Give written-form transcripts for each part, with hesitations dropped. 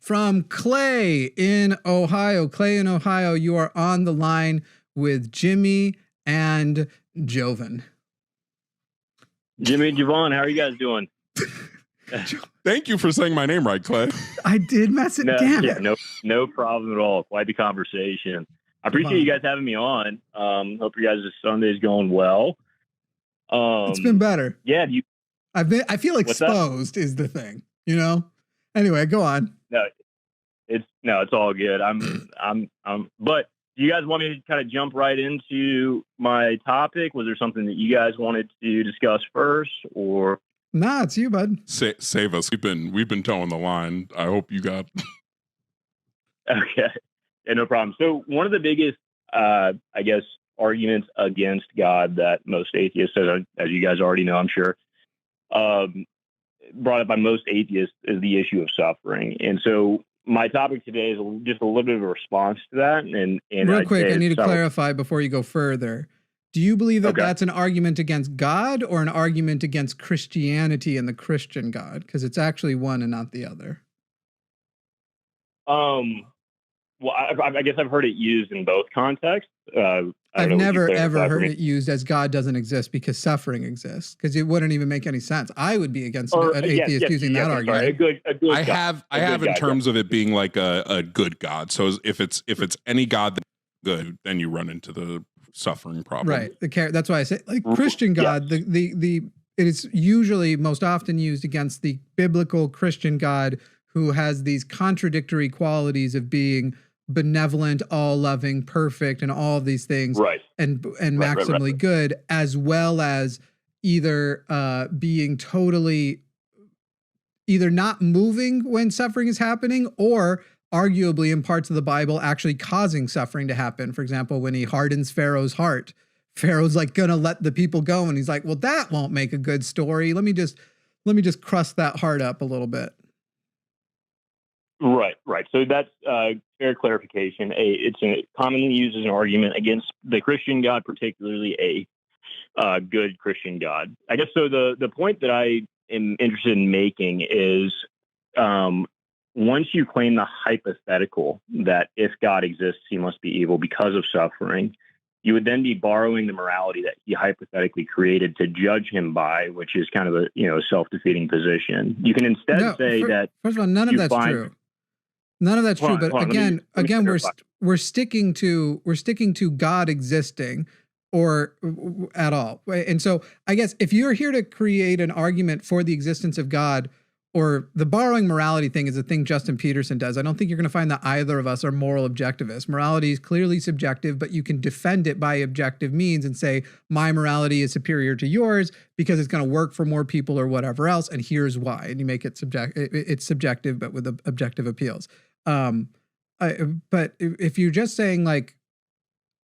from Clay in Ohio. Clay in Ohio, you are on the line with Jimmy and Jovan. Jimmy and Jovan, how are you guys doing? Thank you for saying my name right, Clay. I did mess it. Damn it. No problem at all. Quite the conversation. I appreciate you guys having me on. Hope you guys' Sunday's going well. It's been better. Yeah, I feel exposed is the thing, you know? Anyway, go on. It's all good. But do you guys want me to kind of jump right into my topic? Was there something that you guys wanted to discuss first, or? Nah, it's you, bud. Save us. We've been towing the line. I hope you got. Okay. Yeah, no problem. So one of the biggest, I guess, arguments against God that most atheists, as you guys already know, I'm sure, brought up by most atheists is the issue of suffering. And so my topic today is just a little bit of a response to that. And real quick, I need to clarify before you go further. Do you believe that that's an argument against God or an argument against Christianity and the Christian God? Because it's actually one and not the other. Well, I guess I've heard it used in both contexts. I've never, ever heard it used as God doesn't exist because suffering exists, because it wouldn't even make any sense. I would be against an atheist using that argument. A good I have in terms of it being like a good God. So if it's any God that's good, then you run into the suffering problem. Right. That's why I say like Christian God, it is usually most often used against the biblical Christian God who has these contradictory qualities of being benevolent, all-loving, perfect, and all of these things, and maximally good, as well as either being totally either not moving when suffering is happening, or arguably in parts of the Bible actually causing suffering to happen. For example, when he hardens Pharaoh's heart, Pharaoh's like gonna let the people go, and he's like, well, that won't make a good story. Let me just crust that heart up a little bit. Right. So that's fair clarification. It's commonly used as an argument against the Christian God, particularly a good Christian God. I guess so. The point that I am interested in making is once you claim the hypothetical that if God exists, he must be evil because of suffering, you would then be borrowing the morality that he hypothetically created to judge him by, which is kind of a self-defeating position. You can instead say that. First of all, none of that's true. None of that's true. But again, we're sticking to God existing or at all. And so I guess if you're here to create an argument for the existence of God, or the borrowing morality thing is a thing Justin Peterson does. I don't think you're going to find that either of us are moral objectivists. Morality is clearly subjective, but you can defend it by objective means and say, my morality is superior to yours because it's going to work for more people or whatever else. And here's why. And you make it it's subjective, but with objective appeals. But if you're just saying like,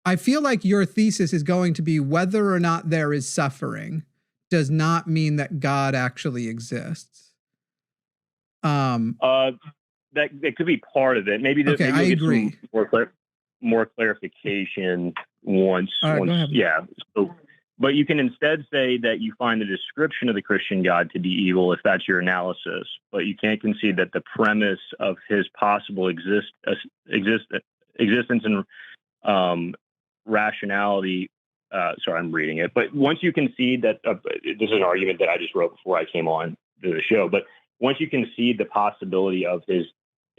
I feel like your thesis is going to be whether or not there is suffering does not mean that God actually exists. That could be part of it. Maybe maybe I agree. More clarification once. Right, yeah. So, but you can instead say that you find the description of the Christian God to be evil if that's your analysis, but you can't concede that the premise of his possible existence and rationality. Sorry, I'm reading it. But once you concede that this is an argument that I just wrote before I came on to the show, but once you concede the possibility of his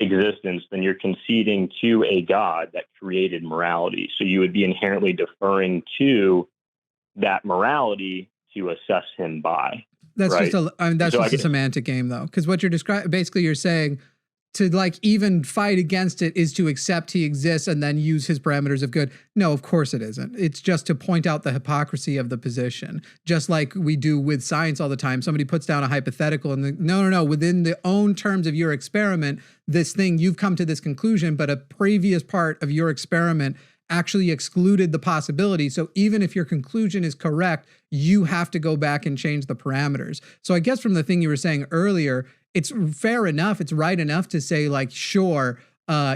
existence, then you're conceding to a God that created morality. So you would be inherently deferring to that morality to assess him by. That's right? just a semantic game, though, because what you're describing, basically, you're saying to like even fight against it is to accept he exists and then use his parameters of good. No, of course it isn't. It's just to point out the hypocrisy of the position, just like we do with science all the time. Somebody puts down a hypothetical and no, within the own terms of your experiment, this thing, you've come to this conclusion, but a previous part of your experiment actually excluded the possibility. So even if your conclusion is correct, you have to go back and change the parameters. So I guess from the thing you were saying earlier, it's fair enough. It's right enough to say like, sure,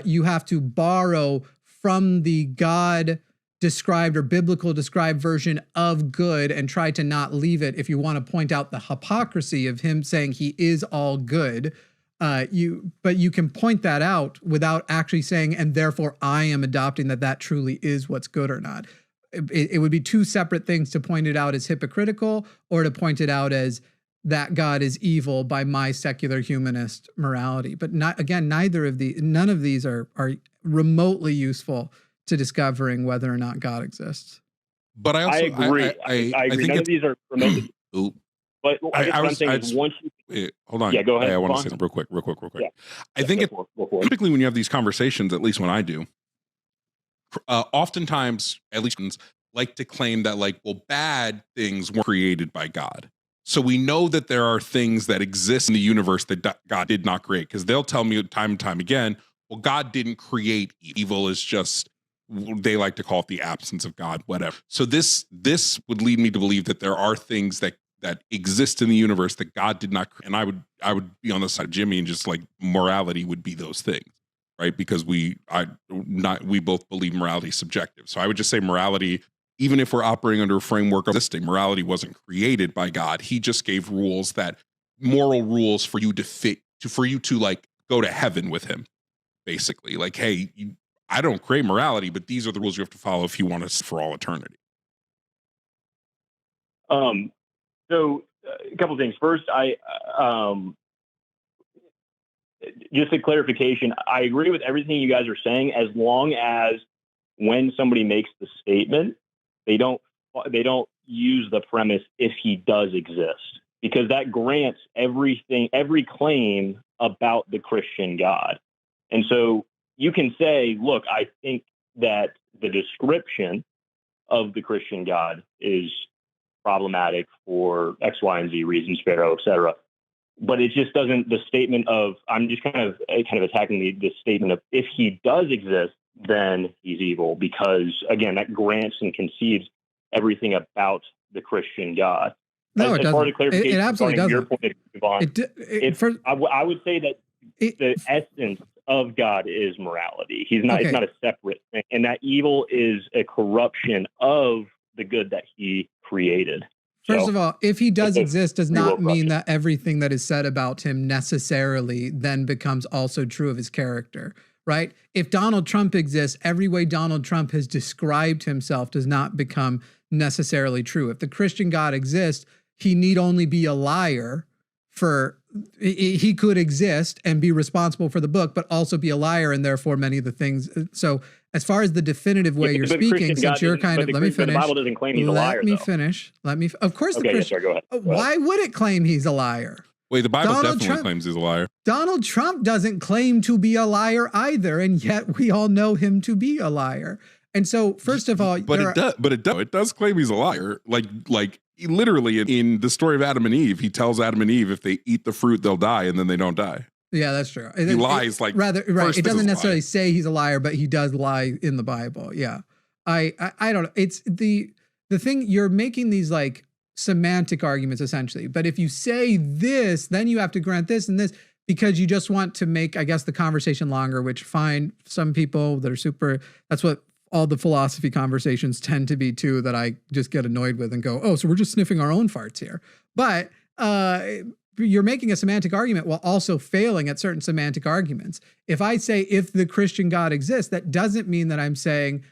you have to borrow from the God described or biblical described version of good and try to not leave it if you want to point out the hypocrisy of him saying he is all good. But you can point that out without actually saying, and therefore I am adopting that truly is what's good or not. It would be two separate things to point it out as hypocritical or to point it out as that God is evil by my secular humanist morality. But none of these are remotely useful to discovering whether or not God exists. But I agree. I agree. None of these are tremendous. But I guess what I'm saying is once you... hold on. Yeah, go ahead. I want to say something real quick. Yeah. I think typically when you have these conversations, at least when I do, oftentimes, at least like to claim that bad things weren't created by God. So we know that there are things that exist in the universe that God did not create, because they'll tell me time and time again, well, God didn't create evil. Is just, they like to call it the absence of God, whatever. So this would lead me to believe that there are things that exist in the universe that God did not create. And I would be on the side of Jimmy and just morality would be those things, right? Because we both believe morality is subjective. So I would just say morality, even if we're operating under a framework of existing, morality wasn't created by God. He just gave rules, moral rules for you to go to heaven with him, basically. Hey, I don't create morality, but these are the rules you have to follow if you want us for all eternity. So a couple of things. First, just a clarification. I agree with everything you guys are saying, as long as when somebody makes the statement, they don't use the premise if he does exist, because that grants every claim about the Christian God. And so you can say, look, I think that the description of the Christian God is problematic for X, Y, and Z reasons, Pharaoh, et cetera. But it just doesn't, the statement of, I'm just kind of attacking the statement of if he does exist, then he's evil, because again, that grants and concedes everything about the Christian God. No, it doesn't. It absolutely doesn't. Your point, Jovan, I would say that the essence of God is morality. He's not. Okay. It's not a separate thing, and that evil is a corruption of the good that he created. First of all, if he does exist, does not mean that everything that is said about him necessarily then becomes also true of his character, right? If Donald Trump exists, every way Donald Trump has described himself does not become necessarily true. If the Christian God exists, he need only be a liar he could exist and be responsible for the book, but also be a liar, and therefore many of the things. So as far as the definitive way you're speaking, since you're kind of, let me finish. The Bible doesn't claim he's a liar. Let me finish. Of course, the Christian. Yes, sir, go ahead. Why would it claim he's a liar? Wait, the Bible definitely claims he's a liar. Donald Trump doesn't claim to be a liar either, and yet we all know him to be a liar. And so, first of all, it does claim he's a liar. Like literally in the story of Adam and Eve, he tells Adam and Eve if they eat the fruit, they'll die, and then they don't die. Yeah, that's true. He lies right. It doesn't necessarily say he's a liar, but he does lie in the Bible. Yeah, I don't know. It's the thing, you're making these semantic arguments essentially. But if you say this, then you have to grant this and this, because you just want to make, I guess, the conversation longer. Which fine, some people that are that's what all the philosophy conversations tend to be too, that I just get annoyed with and go, oh, so we're just sniffing our own farts here. But you're making a semantic argument while also failing at certain semantic arguments. If I say, if the Christian God exists, that doesn't mean that I'm saying,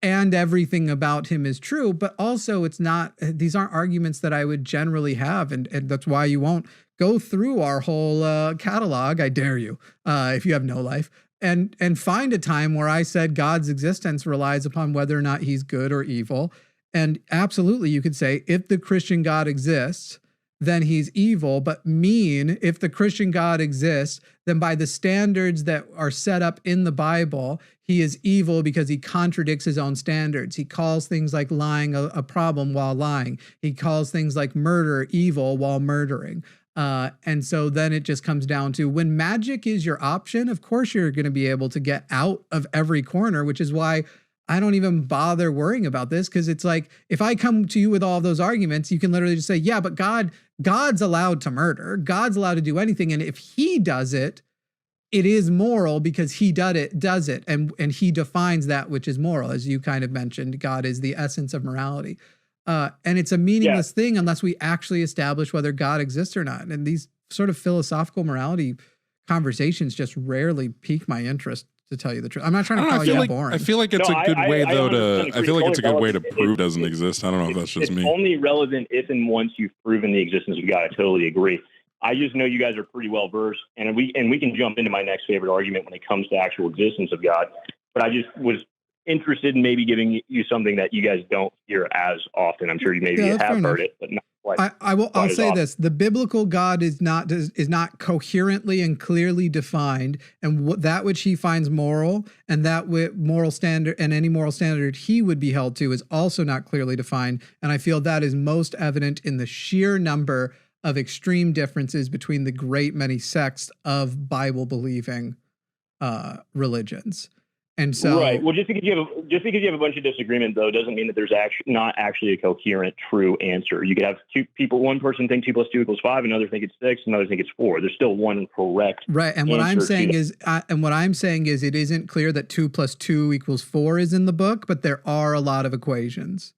and everything about him is true, but also these aren't arguments that I would generally have. And that's why you won't go through our whole catalog. I dare you, if you have no life. And find a time where I said God's existence relies upon whether or not he's good or evil. And absolutely, you could say, if the Christian God exists, then he's evil, but mean if the Christian God exists, then by the standards that are set up in the Bible, he is evil because he contradicts his own standards. He calls things like lying a problem while lying. He calls things like murder evil while murdering. And so then it just comes down to, when magic is your option, of course you're going to be able to get out of every corner, which is why I don't even bother worrying about this. Because it's like, if I come to you with all those arguments, you can literally just say, yeah, but God's allowed to murder. God's allowed to do anything. And if he does it, it is moral because he does it. And he defines that which is moral. As you kind of mentioned, God is the essence of morality. And it's a meaningless thing unless we actually establish whether God exists or not. And these sort of philosophical morality conversations just rarely pique my interest, to tell you the truth. I'm not trying to call you boring. I feel like it's a good way though to. I feel like it's a good way to prove it doesn't exist. I don't know if that's just me. It's only relevant if and once you've proven the existence of God. I totally agree. I just know you guys are pretty well versed, and we can jump into my next favorite argument when it comes to actual existence of God. But I just was interested in maybe giving you something that you guys don't hear as often. I'm sure you have heard it, but not quite. I'll say this: the biblical God is not coherently and clearly defined, and that which he finds moral, and that moral standard, and any moral standard he would be held to, is also not clearly defined. And I feel that is most evident in the sheer number of extreme differences between the great many sects of Bible believing religions. And so, right. Well, just because you have a bunch of disagreement, though, doesn't mean that there's not actually a coherent, true answer. You could have two people. One person think 2 + 2 = 5, another think it's 6, another think it's 4. There's still one correct. Right. And what I'm saying is, it isn't clear that 2 + 2 = 4 is in the book, but there are a lot of equations.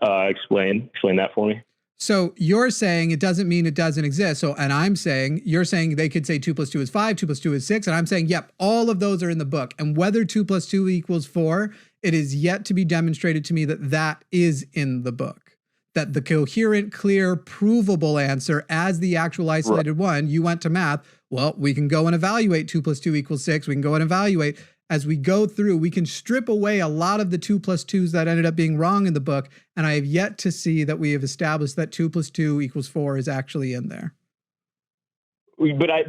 Explain that for me. So you're saying it doesn't mean it doesn't exist. And you're saying they could say 2 + 2 is 5, 2 + 2 is 6. And I'm saying, yep, all of those are in the book. And whether 2 + 2 = 4, it is yet to be demonstrated to me that is in the book. That the coherent, clear, provable answer as the actual isolated one, you went to math. Well, we can go and evaluate 2 + 2 = 6. We can go and evaluate. As we go through, we can strip away a lot of the 2 + 2s that ended up being wrong in the book. And I have yet to see that we have established that 2 + 2 = 4 is actually in there. But I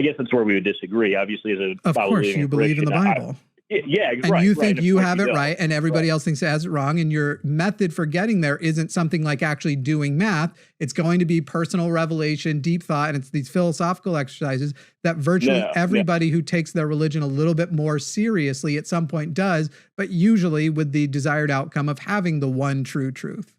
guess that's where we would disagree. Obviously, as a of course, you believe in the Bible. And you think you have it right, and everybody else thinks it has it wrong. And your method for getting there isn't something like actually doing math. It's going to be personal revelation, deep thought, and it's these philosophical exercises that virtually everybody who takes their religion a little bit more seriously at some point does, but usually with the desired outcome of having the one true truth.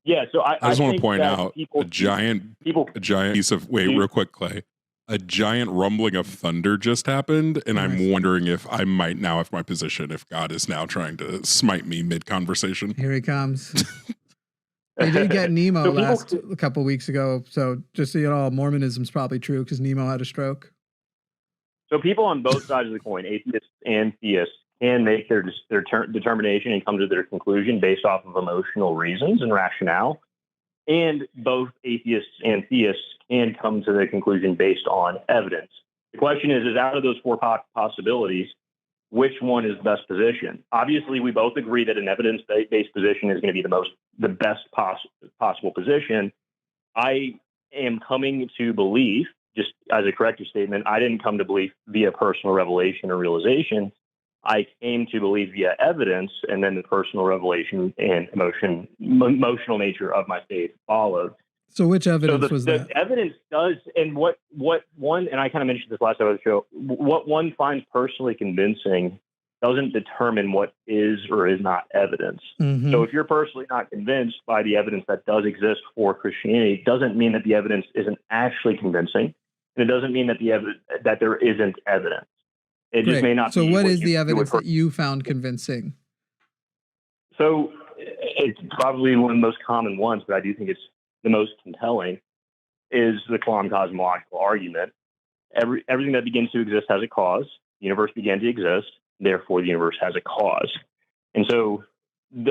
Yeah, so I just want to point out a giant piece of real quick, Clay. A giant rumbling of thunder just happened, and I'm wondering if I might now have my position, if God is now trying to smite me mid-conversation. Here he comes. They did get Nemo a couple weeks ago, so just so you know, Mormonism's probably true because Nemo had a stroke. So people on both sides of the coin, atheists and theists, can make their determination and come to their conclusion based off of emotional reasons and rationale. And both atheists and theists can come to the conclusion based on evidence. The question is out of those 4 possibilities, which one is the best position? Obviously, we both agree that an evidence-based position is going to be the best possible position. I am coming to belief, just as a corrective statement, I didn't come to belief via personal revelation or realization. I came to believe via evidence, and then the personal revelation and emotional nature of my faith followed. So which evidence was that? The evidence does, and what one, and I kind of mentioned this last time on the show, what one finds personally convincing doesn't determine what is or is not evidence. Mm-hmm. So if you're personally not convinced by the evidence that does exist for Christianity, it doesn't mean that the evidence isn't actually convincing, and it doesn't mean that that there isn't evidence. It just may not be. So what is the evidence that you found convincing? So it's probably one of the most common ones, but I do think it's the most compelling, is the cosmological argument. Everything that begins to exist has a cause. The universe began to exist, therefore the universe has a cause. And so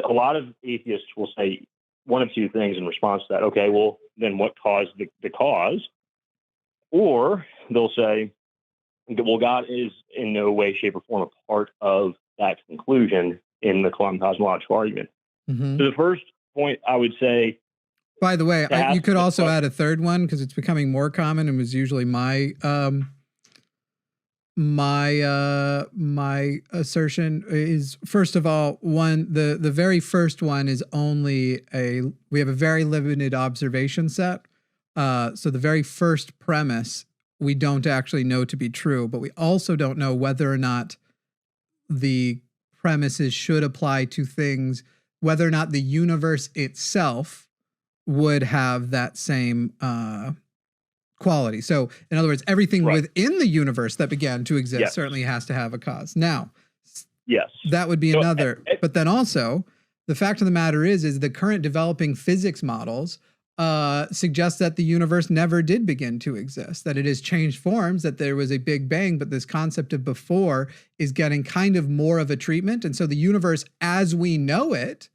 a lot of atheists will say one of two things in response to that. Okay, well, then what caused the cause? Or they'll say, well, God is in no way, shape, or form a part of that conclusion in the cosmological argument. Mm-hmm. So the first point I would say. By the way, you could also add a third one because it's becoming more common and was usually my assertion is, first of all, the very first one is only we have a very limited observation set. So the very first premise we don't actually know to be true, but we also don't know whether or not the premises should apply to things, whether or not the universe itself would have that same quality. So in other words, everything within the universe that began to exist certainly has to have a cause. Now, that would be another. But then also, the fact of the matter is the current developing physics models suggests that the universe never did begin to exist, that it has changed forms, that there was a big bang, but this concept of before is getting kind of more of a treatment. And so the universe as we know it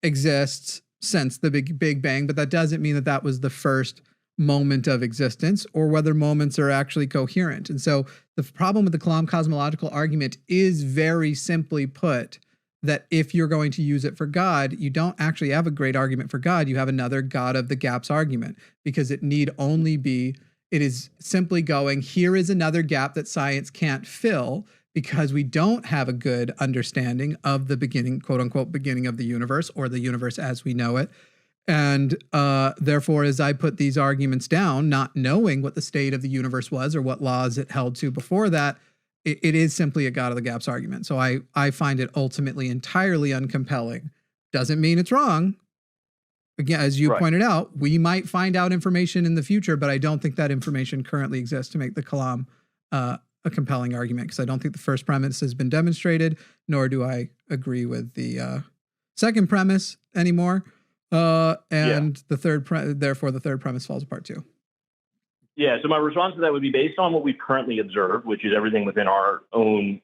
exists since the big bang, but that doesn't mean that that was the first moment of existence, or whether moments are actually coherent. And so the problem with the Kalam cosmological argument is very simply put that if you're going to use it for God, you don't actually have a great argument for God. You have another God of the gaps argument, because it need only be, it is simply going, here is another gap that science can't fill because we don't have a good understanding of the beginning, quote unquote, beginning of the universe, or the universe as we know it. And therefore, as I put these arguments down, not knowing what the state of the universe was or what laws it held to before that, it is simply a God of the gaps argument. So I find it ultimately entirely uncompelling. Doesn't mean it's wrong. Again, as you pointed out, we might find out information in the future, but I don't think that information currently exists to make the Kalam a compelling argument, because I don't think the first premise has been demonstrated, nor do I agree with the second premise anymore. The third, therefore the third premise falls apart too. Yeah. So my response to that would be based on what we currently observe, which is everything within our own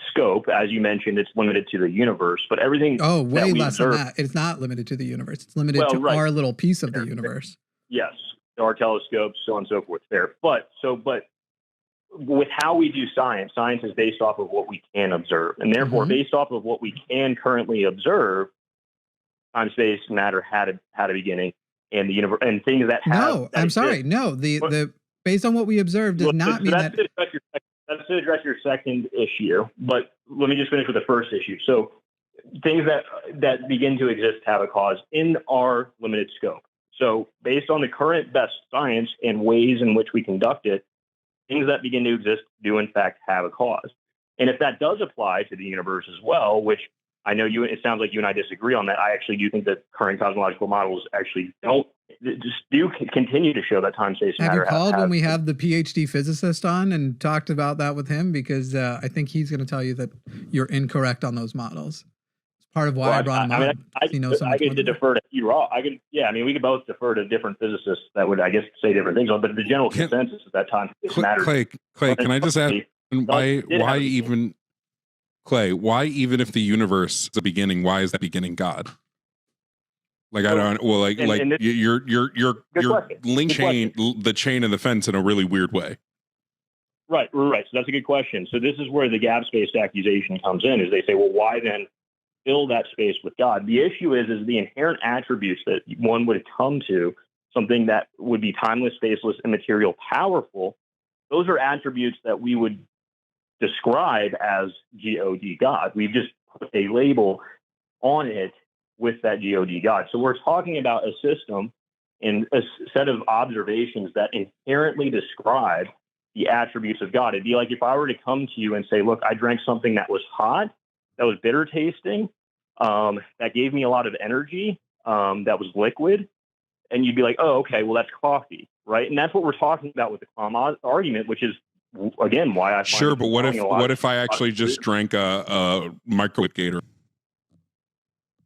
scope. As you mentioned, it's limited to the universe, but everything. Oh, way less than that. It's not limited to the universe. It's limited to our little piece of the universe. Yes. Our telescopes, so on and so forth there. But with how we do science is based off of what we can observe. And therefore, based off of what we can currently observe, time, space, matter had a beginning, and the universe and things that have. No, I'm sorry. No, the based on what we that does not mean that. That's to address your second issue, but let me just finish with the first issue. So things that begin to exist have a cause in our limited scope. So based on the current best science and ways in which we conduct it, things that begin to exist do in fact have a cause. And if that does apply to the universe as well, which I know it sounds like you and I disagree on that. I actually do think that current cosmological models actually do continue to show that time, space, and matter. Have you called when we have the PhD physicist on and talked about that with him? Because I think he's going to tell you that you're incorrect on those models. It's part of why I brought him on. I get to defer to you. We could both defer to different physicists that would, I guess, say different things. But the general consensus is that time, space, matter. Clay, can I just ask, why even... Clay, why even if the universe is the beginning, why is that beginning God? Like I don't you're linking the chain of the fence in a really weird way. Right. So that's a good question. So this is where the gap-based accusation comes in, is they say, well, why then fill that space with God? The issue is the inherent attributes that one would come to, something that would be timeless, spaceless, immaterial, powerful. Those are attributes that we would describe as God. We've just put a label on it with that God. So we're talking about a system and a set of observations that inherently describe the attributes of God. It'd be like if I were to come to you and say, look, I drank something that was hot, that was bitter tasting, that gave me a lot of energy, that was liquid. And you'd be like, oh, okay, well, that's coffee, right? And that's what we're talking about with the Kalam argument, which is, again, why I find but what if I actually just drank a microwave Gator?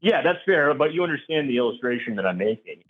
Yeah, that's fair, but you understand the illustration that I'm making.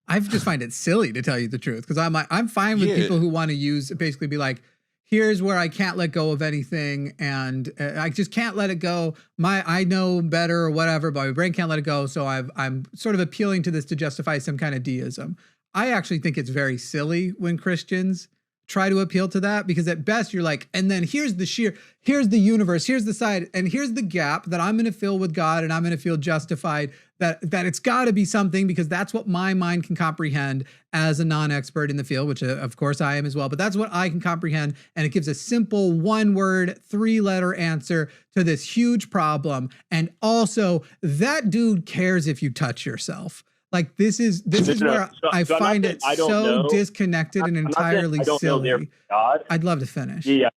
I just find it silly, to tell you the truth, because I'm fine with people who want to basically be like, here's where I can't let go of anything, and I just can't let it go. I know better or whatever, but my brain can't let it go. So I'm sort of appealing to this to justify some kind of deism. I actually think it's very silly when Christians try to appeal to that, because at best you're like, and then here's the universe, here's the side, and here's the gap that I'm going to fill with God, and I'm going to feel justified that it's got to be something, because that's what my mind can comprehend as a non-expert in the field, which of course I am as well, but that's what I can comprehend, and it gives a simple 1-word, 3-letter answer to this huge problem. And also, that dude cares if you touch yourself. Like this is where I find it so disconnected and entirely silly. I'd love to finish. Yeah,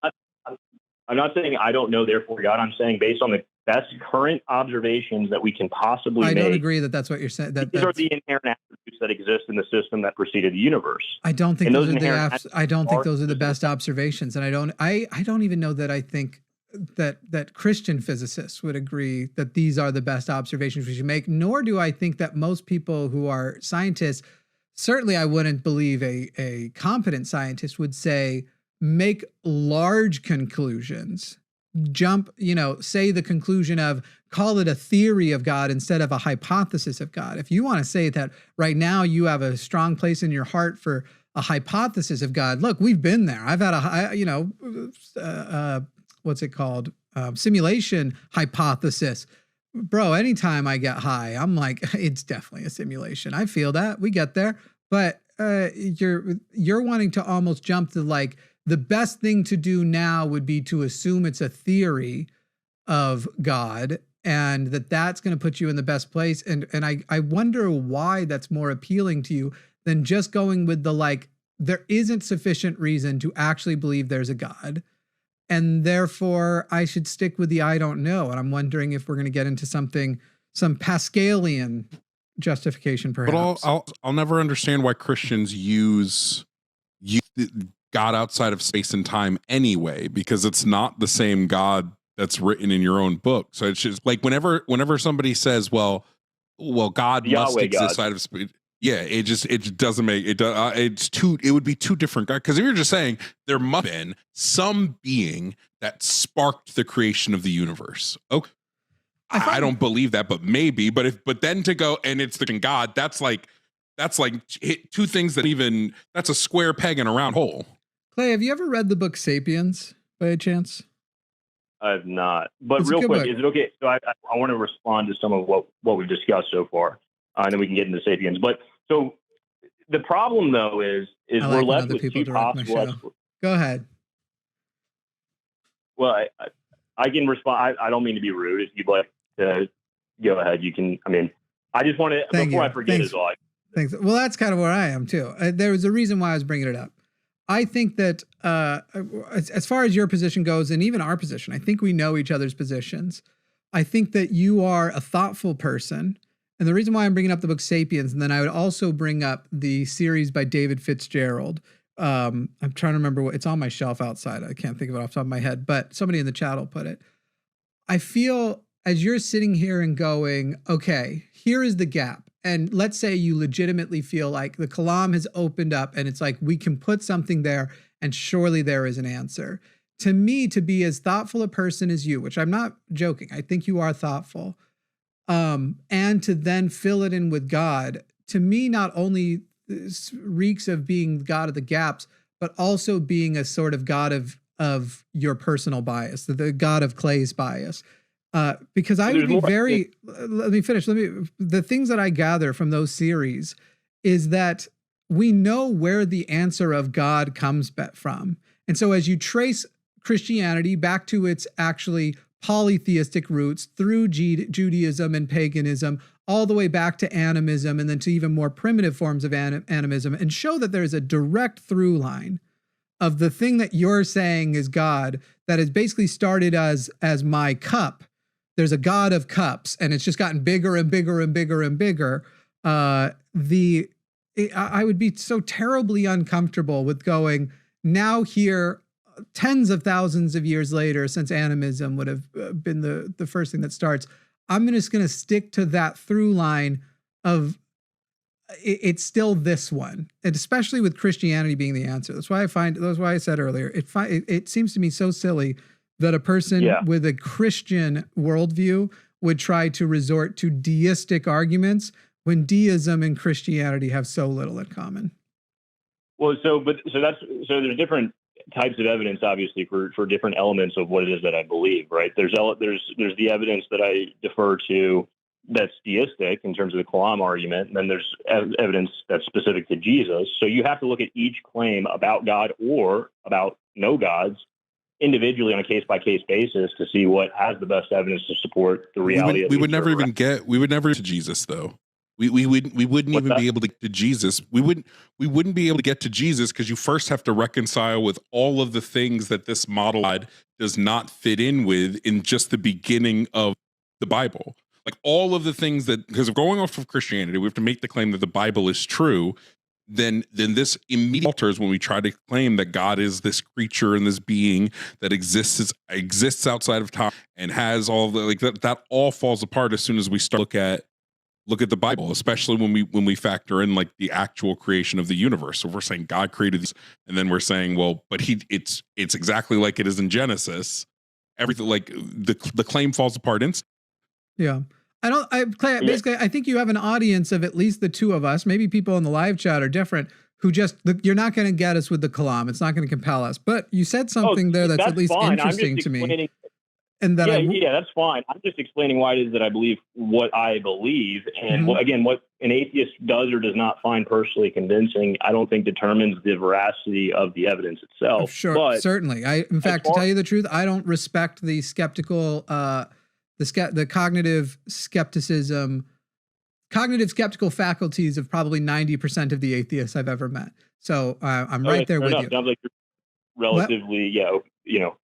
I'm not saying I don't know, therefore God. I'm saying based on the best current observations that we can possibly make. I don't agree that that's what you're saying. These are the inherent attributes that exist in the system that preceded the universe. I don't think those are the best observations, and I don't even know that I think that Christian physicists would agree that these are the best observations we should make, nor do I think that most people who are scientists, certainly I wouldn't believe a competent scientist would say, make large conclusions, say the conclusion of, call it a theory of God instead of a hypothesis of God. If you want to say that right now you have a strong place in your heart for a hypothesis of God, look, we've been there. I've had what's it called? Simulation hypothesis. Bro, anytime I get high, I'm like, it's definitely a simulation. I feel that. We get there. But you're wanting to almost jump to like, the best thing to do now would be to assume it's a theory of God and that's going to put you in the best place. And I wonder why that's more appealing to you than just going with the like, there isn't sufficient reason to actually believe there's a God. And therefore, I should stick with the I don't know. And I'm wondering if we're going to get into some Pascalian justification, perhaps. But I'll never understand why Christians use God outside of space and time anyway, because it's not the same God that's written in your own book. So it's just like whenever somebody says, well, God must exist outside of space. Yeah, it doesn't make it. It would be two different guys. Because if you're just saying there must have been some being that sparked the creation of the universe. Okay, I don't believe that, but maybe. But then to go and it's the God, that's like two things that's a square peg in a round hole. Clay, have you ever read the book *Sapiens* by a chance? I have not. But real quick, is it okay? So I want to respond to some of what we've discussed so far, and then we can get into *Sapiens*. But so the problem, though, is we're left with two possible. Go ahead. Well, I can respond. I don't mean to be rude. If you'd like to go ahead, you can. I mean, I just want to, before I forget is all. Thanks. Well, that's kind of where I am, too. There was a reason why I was bringing it up. I think that as far as your position goes, and even our position, I think we know each other's positions. I think that you are a thoughtful person. And the reason why I'm bringing up the book *Sapiens*, and then I would also bring up the series by David Fitzgerald. I'm trying to remember it's on my shelf outside. I can't think of it off the top of my head, but somebody in the chat will put it. I feel as you're sitting here and going, okay, here is the gap. And let's say you legitimately feel like the Kalam has opened up and it's like, we can put something there and surely there is an answer. To me, to be as thoughtful a person as you, which I'm not joking, I think you are thoughtful, and to then fill it in with God, to me, not only reeks of being God of the gaps, but also being a sort of God of your personal bias, the God of Clay's bias. Because I would be let me finish. The things that I gather from those series is that we know where the answer of God comes from. And so as you trace Christianity back to its actually polytheistic roots through Judaism and paganism, all the way back to animism, and then to even more primitive forms of animism, and show that there's a direct through line of the thing that you're saying is God that has basically started as my cup. There's a God of cups, and it's just gotten bigger and bigger and bigger and bigger. I would be so terribly uncomfortable with going now here, tens of thousands of years later, since animism would have been the first thing that starts. I'm just going to stick to that through line of it's still this one, and especially with Christianity being the answer. That's why I said earlier, it seems to me so silly that a person with a Christian worldview would try to resort to deistic arguments when deism and Christianity have so little in common. Well, so there's different types of evidence, obviously, for different elements of what it is that I believe, right? There's the evidence that I defer to that's deistic in terms of the Kalam argument, and then there's evidence that's specific to Jesus. So you have to look at each claim about God or about no gods individually on a case-by-case basis to see what has the best evidence to support the reality. We would never get to Jesus, though. We wouldn't even be able to get to Jesus. We wouldn't be able to get to Jesus because you first have to reconcile with all of the things that this model God does not fit in with in just the beginning of the Bible. Like all of the things that, because of going off of Christianity, we have to make the claim that the Bible is true. then this immediately alters when we try to claim that God is this creature and this being that exists outside of time and has all the like that all falls apart as soon as we start look at the Bible, especially when we factor in like the actual creation of the universe. So if we're saying God created these, and then we're saying, well, but it's exactly like it is in Genesis. Everything like the claim falls apart instantly. Yeah. Basically, I think you have an audience of at least the two of us. Maybe people in the live chat are different who you're not going to get us with the kalam. It's not going to compel us. But you said something there that's at least fine. Interesting to me. And that that's fine. I'm just explaining why it is that I believe what I believe. And again, what an atheist does or does not find personally convincing, I don't think determines the veracity of the evidence itself. Sure, but certainly. In fact, to tell you the truth, I don't respect the skeptical, the cognitive skeptical faculties of probably 90% of the atheists I've ever met. So I'm right there with you. Sounds like you're relatively,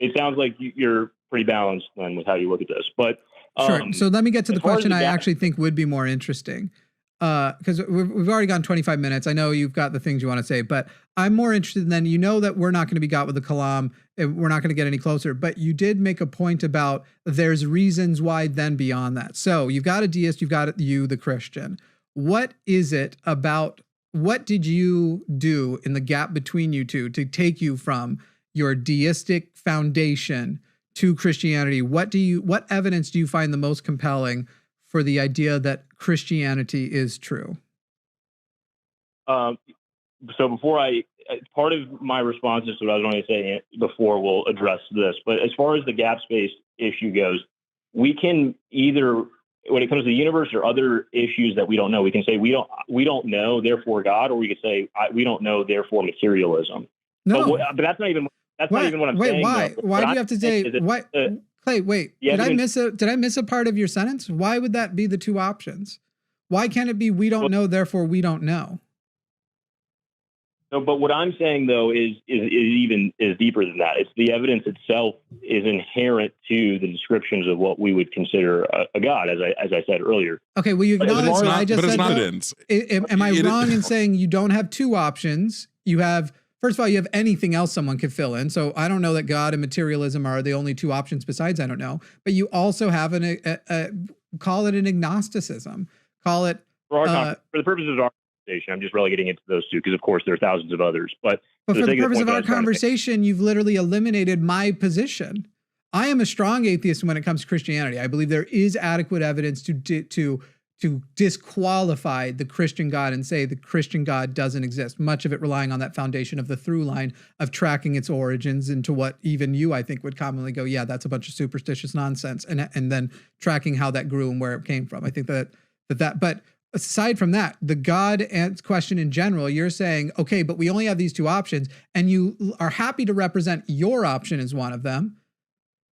it sounds like you're pretty balanced then with how you look at this. But sure. So let me get to the question I actually think would be more interesting. Because we've already gone 25 minutes. I know you've got the things you want to say, but I'm more interested in that we're not going to be got with the kalam. We're not going to get any closer. But you did make a point about there's reasons why then beyond that. So you've got a deist, you've got you, the Christian. What is it about, what did you do in the gap between you two to take you from your deistic foundation to Christianity? What evidence do you find the most compelling for the idea that Christianity is true? So before part of my response is what I was going to say before we'll address this, but as far as the gap space issue goes, we can either, when it comes to the universe or other issues that we don't know, we can say we don't know, therefore God, or we could say we don't know, therefore materialism. No, but that's not even what I'm saying. Why? Why do you have to say why? Clay, wait. Did I miss a part of your sentence? Why would that be the two options? Why can't it be we don't know, therefore we don't know? No, but what I'm saying though is deeper than that. It's the evidence itself is inherent to the descriptions of what we would consider a God, as I said earlier. Okay, well you acknowledge what I just said. Am I wrong in saying you don't have two options? You have, first of all, you have anything else someone could fill in. So I don't know that God and materialism are the only two options besides I don't know. But you also have call it an agnosticism. Call it for the purposes of our conversation. I'm just relegating it to those two because, of course, there are thousands of others. But for the purpose of our conversation, you've literally eliminated my position. I am a strong atheist when it comes to Christianity. I believe there is adequate evidence to disqualify the Christian God and say the Christian God doesn't exist, much of it relying on that foundation of the through line of tracking its origins into what even you, I think, would commonly go, yeah, that's a bunch of superstitious nonsense, and then tracking how that grew and where it came from. I think that, but aside from that, the God question in general, you're saying, okay, but we only have these two options, and you are happy to represent your option as one of them,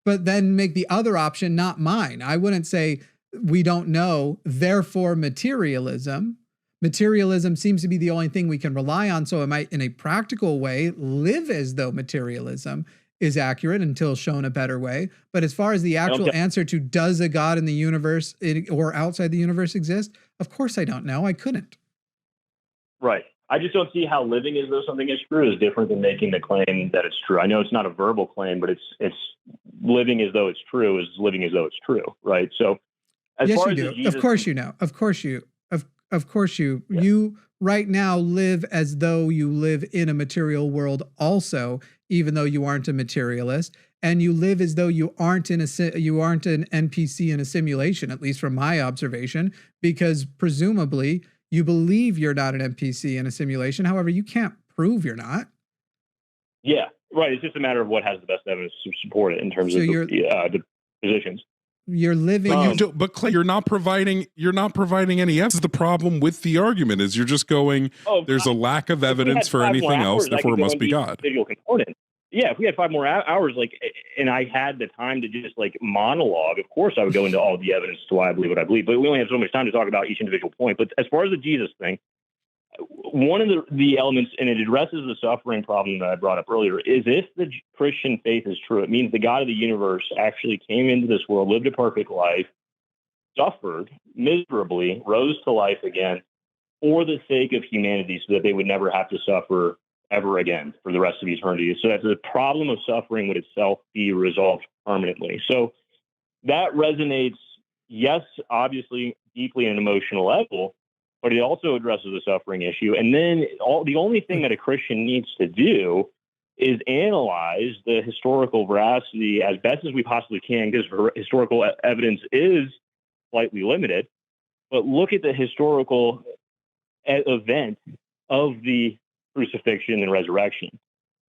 but then make the other option not mine. I wouldn't say we don't know, therefore materialism. Materialism seems to be the only thing we can rely on. So it might, in a practical way, live as though materialism is accurate until shown a better way. But as far as the actual answer to does a God in the universe or outside the universe exist, of course I don't know. I couldn't. Right. I just don't see how living as though something is true is different than making the claim that it's true. I know it's not a verbal claim, but it's living as though it's true is living as though it's true. Right. So yes, you do. Of course you know. Of course you. Yeah. You right now live as though you live in a material world also, even though you aren't a materialist, and you live as though you aren't an NPC in a simulation, at least from my observation, because presumably you believe you're not an NPC in a simulation. However, you can't prove you're not. Yeah, right. It's just a matter of what has the best evidence to support it in terms of the positions. You're living, but Clay, you're not providing any evidence. The problem with the argument is you're just going, there's a lack of evidence for anything else, therefore it must be God. Component. Yeah, if we had 5 more hours, and I had the time to just monologue, of course I would go into all the evidence to why I believe what I believe. But we only have so much time to talk about each individual point. But as far as the Jesus thing, one of the elements, and it addresses the suffering problem that I brought up earlier, is if the Christian faith is true, it means the God of the universe actually came into this world, lived a perfect life, suffered miserably, rose to life again, for the sake of humanity so that they would never have to suffer ever again for the rest of eternity. So that the problem of suffering would itself be resolved permanently. So that resonates, yes, obviously deeply in an emotional level, but it also addresses the suffering issue. And then the only thing that a Christian needs to do is analyze the historical veracity as best as we possibly can, because historical evidence is slightly limited, but look at the historical event of the crucifixion and resurrection.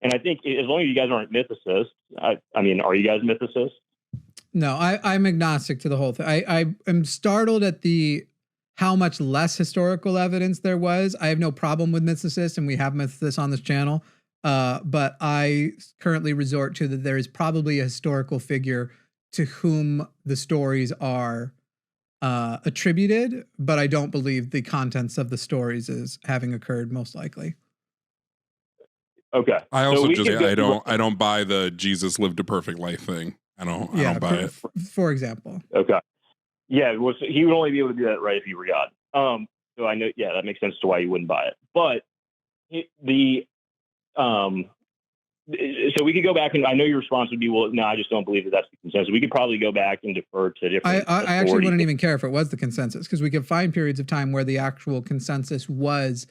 And I think as long as you guys aren't mythicists, I mean, are you guys mythicists? No, I'm agnostic to the whole thing. I am startled at how much less historical evidence there was. I have no problem with mythicists, and we have mythicists on this channel. But I currently resort to that there is probably a historical figure to whom the stories are attributed, but I don't believe the contents of the stories is having occurred most likely. Okay. I also I don't buy the Jesus lived a perfect life thing. I don't buy it. For example. Okay. Yeah, well, so he would only be able to do that right if he were God. So I know, yeah, that makes sense to why you wouldn't buy it. But so we could go back, and I know your response would be, well, no, I just don't believe that that's the consensus. We could probably go back and defer to different. I actually wouldn't even care if it was the consensus, because we could find periods of time where the actual consensus was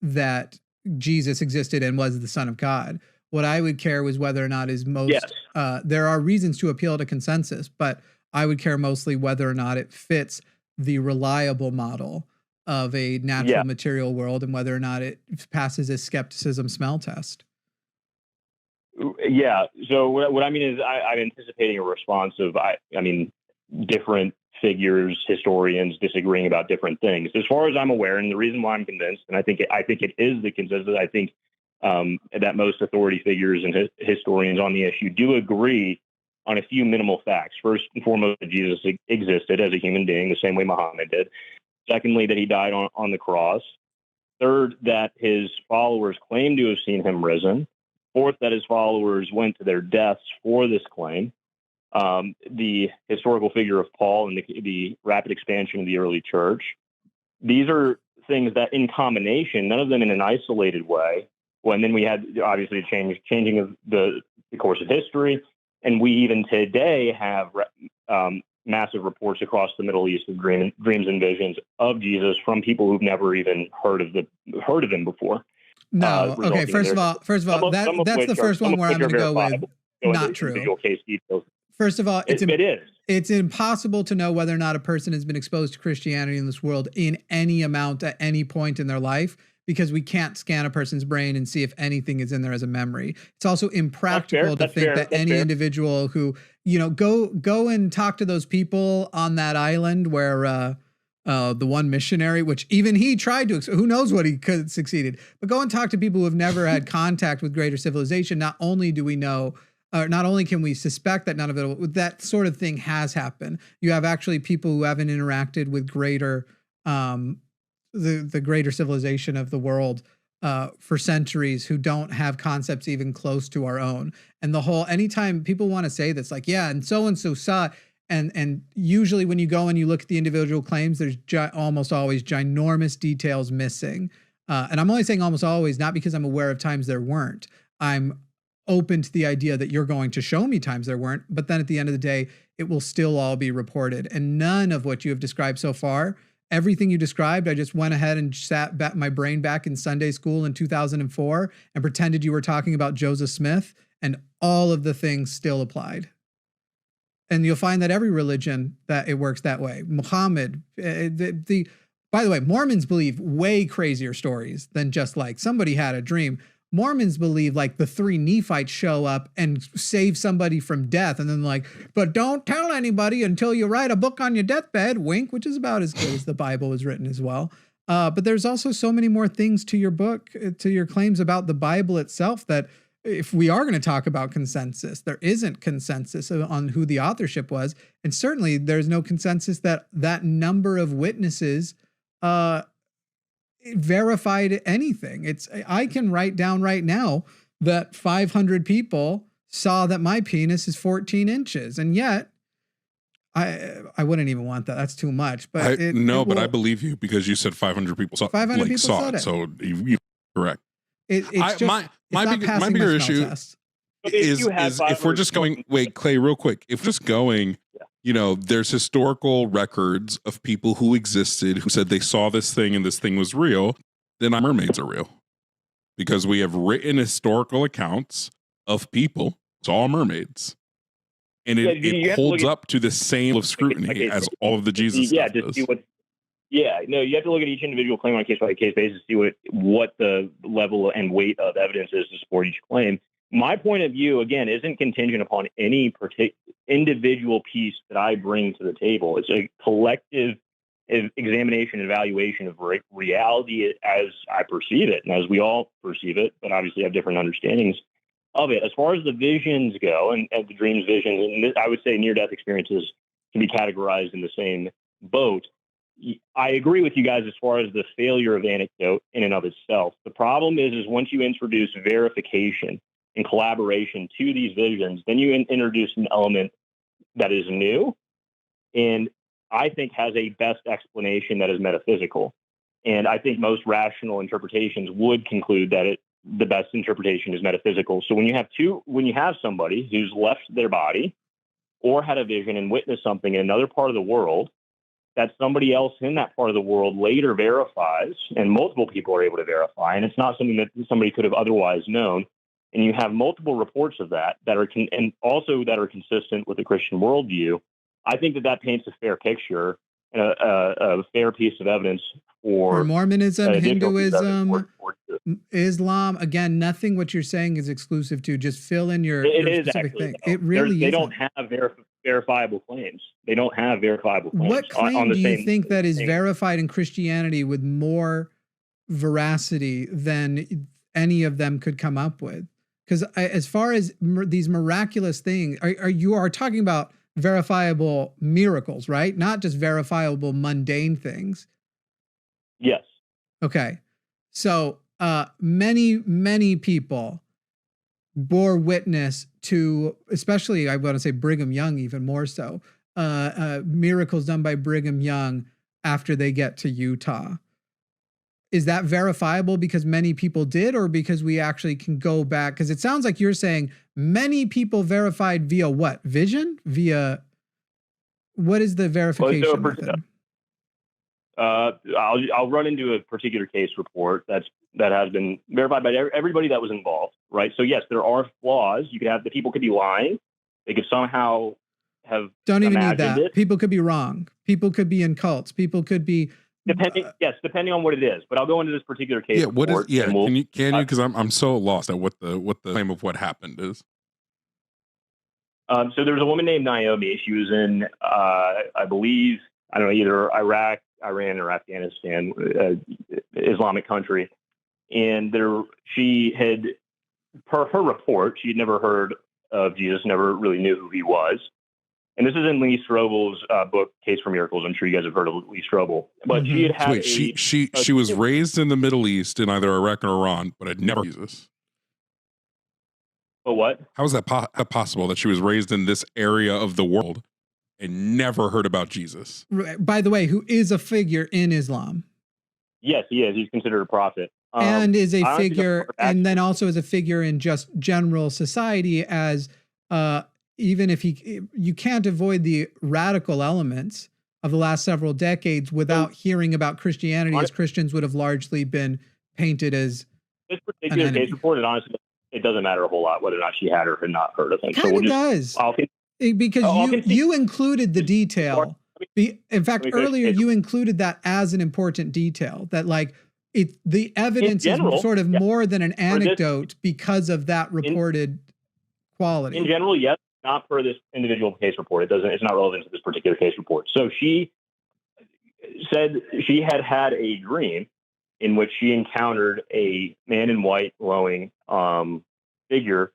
that Jesus existed and was the Son of God. What I would care was whether or not is most. Yes. There are reasons to appeal to consensus, but I would care mostly whether or not it fits the reliable model of a natural material world, and whether or not it passes a skepticism smell test. Yeah. So what I mean is I'm anticipating a response of, I mean, different figures, historians disagreeing about different things. As far as I'm aware, and the reason why I'm convinced, and I think it is the consensus, I think that most authority figures and historians on the issue do agree on a few minimal facts. First and foremost, that Jesus existed as a human being the same way Muhammad did. Secondly, that he died on the cross. Third, that his followers claim to have seen him risen. Fourth, that his followers went to their deaths for this claim. The historical figure of Paul and the rapid expansion of the early church. These are things that in combination, none of them in an isolated way. Well, and then we had obviously a changing of the course of history. And we even today have massive reports across the Middle East of dreams and visions of Jesus from people who've never even heard of him before. No. Okay. First of all, that's the first one where I'm going to go with not true. Case details. First of all, it's impossible to know whether or not a person has been exposed to Christianity in this world in any amount at any point in their life, because we can't scan a person's brain and see if anything is in there as a memory. It's also impractical to think that any individual who, go and talk to those people on that island where the one missionary, which even he tried to, who knows what he could succeeded, but go and talk to people who have never had contact with greater civilization. Not only do we know, not only can we suspect that none of it, that sort of thing has happened. You have actually people who haven't interacted with greater, the greater civilization of the world for centuries, who don't have concepts even close to our own. And anytime people want to say this, like, yeah, and so saw, and usually when you go and you look at the individual claims, there's almost always ginormous details missing. And I'm only saying almost always, not because I'm aware of times there weren't. I'm open to the idea that you're going to show me times there weren't, but then at the end of the day, it will still all be reported. And none of what you have described so far, everything you described, I just went ahead and sat my brain back in Sunday school in 2004 and pretended you were talking about Joseph Smith, and all of the things still applied. And you'll find that every religion, that it works that way. Muhammad, by the way, Mormons believe way crazier stories than just like somebody had a dream. Mormons believe like the three Nephites show up and save somebody from death, and then like, but don't tell anybody until you write a book on your deathbed, wink, which is about as good as the Bible is written as well. But there's also so many more things to your book, to your claims about the Bible itself, that if we are going to talk about consensus, there isn't consensus on who the authorship was. And certainly there's no consensus that number of witnesses verified anything. I can write down right now that 500 people saw that my penis is 14 inches. And yet I wouldn't even want that. That's too much. But but I believe you because you said 500 people saw 500 people saw it. So you correct. It's my bigger issue is if we're just going, wait, Clay, real quick. If we're just going, there's historical records of people who existed who said they saw this thing and this thing was real, then mermaids are real. Because we have written historical accounts of people saw mermaids. And it holds up to the same of scrutiny as all of the Jesus stuff does. You have to look at each individual claim on a case-by-case basis to see what the level and weight of evidence is to support each claim. My point of view, again, isn't contingent upon any individual piece that I bring to the table. It's a collective examination and evaluation of reality as I perceive it and as we all perceive it, but obviously have different understandings of it. As far as the visions go and the dreams, visions, and I would say near-death experiences can be categorized in the same boat. I agree with you guys as far as the failure of anecdote in and of itself. The problem is once you introduce verification and collaboration to these visions, then you introduce an element that is new and I think has a best explanation that is metaphysical. And I think most rational interpretations would conclude that the best interpretation is metaphysical. So when you have somebody who's left their body or had a vision and witnessed something in another part of the world that somebody else in that part of the world later verifies, and multiple people are able to verify, and it's not something that somebody could have otherwise known, and you have multiple reports of that are and also that are consistent with the Christian worldview, I think that paints a fair picture and a fair piece of evidence for Mormonism, Hinduism, Islam. Again, nothing what you're saying is exclusive to. Just fill in your specific thing. It really they don't have verifiable claims. They don't have verifiable claims. What claim do you think that is verified in Christianity with more veracity than any of them could come up with? Because as far as these miraculous things, you are talking about verifiable miracles, right? Not just verifiable mundane things. Yes. Okay. So many people bore witness to, especially I want to say Brigham Young even more so, miracles done by Brigham Young after they get to Utah. Is that verifiable because many people did, or because we actually can go back? Because it sounds like you're saying many people verified via what? Vision? Via what is the verification method? I'll run into a particular case report that has been verified by everybody that was involved, right? So yes, there are flaws. You could have the people could be lying. They could somehow have don't even need that. People could be wrong. People could be in cults. People could be depending on what it is. But I'll go into this particular case. Yeah, what is? Yeah, can you? Because I'm so lost at what the claim of what happened is. So there was a woman named Naomi. She was in, I believe, I don't know, either Iraq, Iran, or Afghanistan, Islamic country. And she had, per her report, she had never heard of Jesus, never really knew who he was. And this is in Lee Strobel's book, Case for Miracles. I'm sure you guys have heard of Lee Strobel. But she had she was raised in the Middle East in either Iraq or Iran, but had never heard of Jesus. But what? How is that possible that she was raised in this area of the world and never heard about Jesus? By the way, who is a figure in Islam? Yes, he is. He's considered a prophet. And is a figure, and then also is a figure in just general society as, even if you can't avoid the radical elements of the last several decades without hearing about Christianity, as Christians would have largely been painted as this particular case report. And honestly, it doesn't matter a whole lot whether or not she had or had not heard of him. Kind of does. Because you included the detail. In fact, earlier you included that as an important detail, that like the evidence is sort of more than an anecdote because of that reported quality. In general, yes, not per this individual case report. It's not relevant to this particular case report. So she said she had a dream in which she encountered a man in white glowing figure,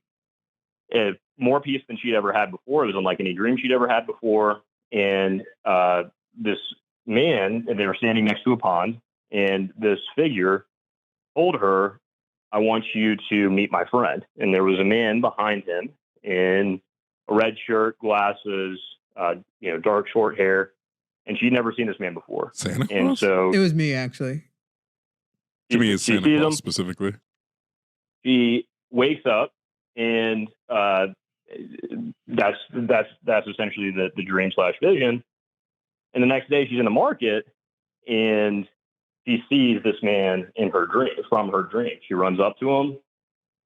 more peace than she'd ever had before. It was unlike any dream she'd ever had before. And this man, and they were standing next to a pond, and this figure told her, "I want you to meet my friend." And there was a man behind him in a red shirt, glasses, dark short hair, and she'd never seen this man before. Santa Claus? And so it was me, actually. To me, it's Santa Claus specifically. She wakes up, and that's essentially the dream / vision. And the next day, she's in the market, and she sees this man in her dream, from her dream. She runs up to him,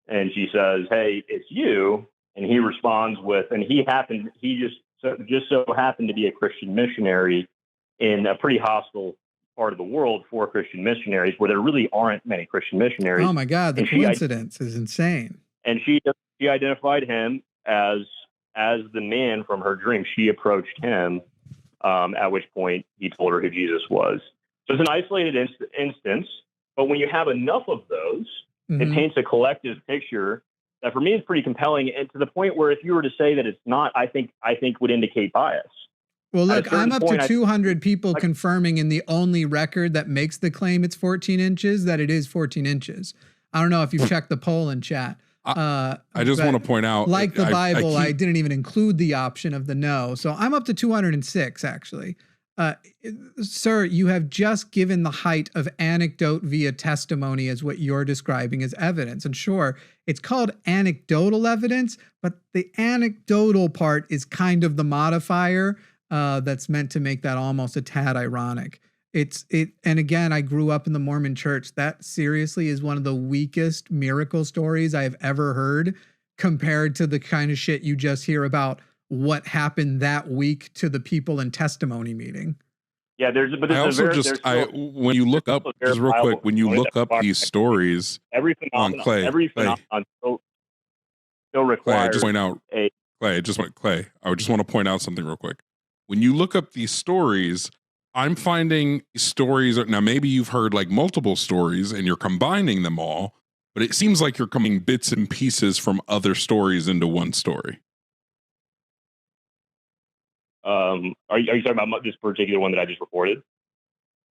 and she says, "Hey, it's you." And he responds with, and he just so happened to be a Christian missionary in a pretty hostile part of the world for Christian missionaries, where there really aren't many Christian missionaries. Oh my God, the coincidence is insane. And she identified him as the man from her dream. She approached him, at which point he told her who Jesus was. So it's an isolated instance, but when you have enough of those, it paints a collective picture that for me is pretty compelling, and to the point where if you were to say that it's not, I think would indicate bias. Well, look, I'm up to 200 people confirming in the only record that makes the claim it's 14 inches, that it is 14 inches. I don't know if you've checked the poll in chat. I just want to point out, like the Bible, I didn't even include the option of the no. So I'm up to 206, actually. Sir, you have just given the height of anecdote via testimony as what you're describing as evidence. And sure, it's called anecdotal evidence, but the anecdotal part is kind of the modifier that's meant to make that almost a tad ironic. And again, I grew up in the Mormon church. That seriously is one of the weakest miracle stories I have ever heard, compared to the kind of shit you just hear about what happened that week to the people in testimony meeting. Yeah, when you look up, just real quick, when you look up these stories, every phenomenon still requires I just want to point out something real quick. When you look up these stories, I'm finding stories. Now, maybe you've heard like multiple stories and you're combining them all, but it seems like you're coming bits and pieces from other stories into one story. Are you talking about this particular one that I just reported?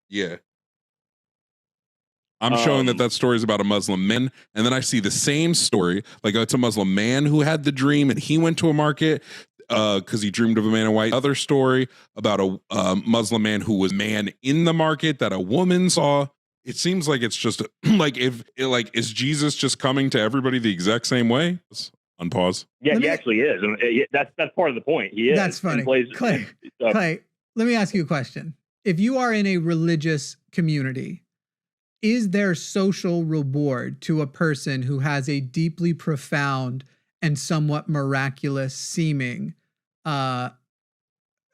Yeah. I'm showing that story is about a Muslim man, and then I see the same story, like it's a Muslim man who had the dream and he went to a market because he dreamed of a man in white. Other story about a Muslim man who was man in the market that a woman saw. It seems like it's just is Jesus just coming to everybody the exact same way? Unpause. Yeah, he actually is, and that's part of the point. He is. That's funny. Clay, let me ask you a question. If you are in a religious community, is there social reward to a person who has a deeply profound and somewhat miraculous seeming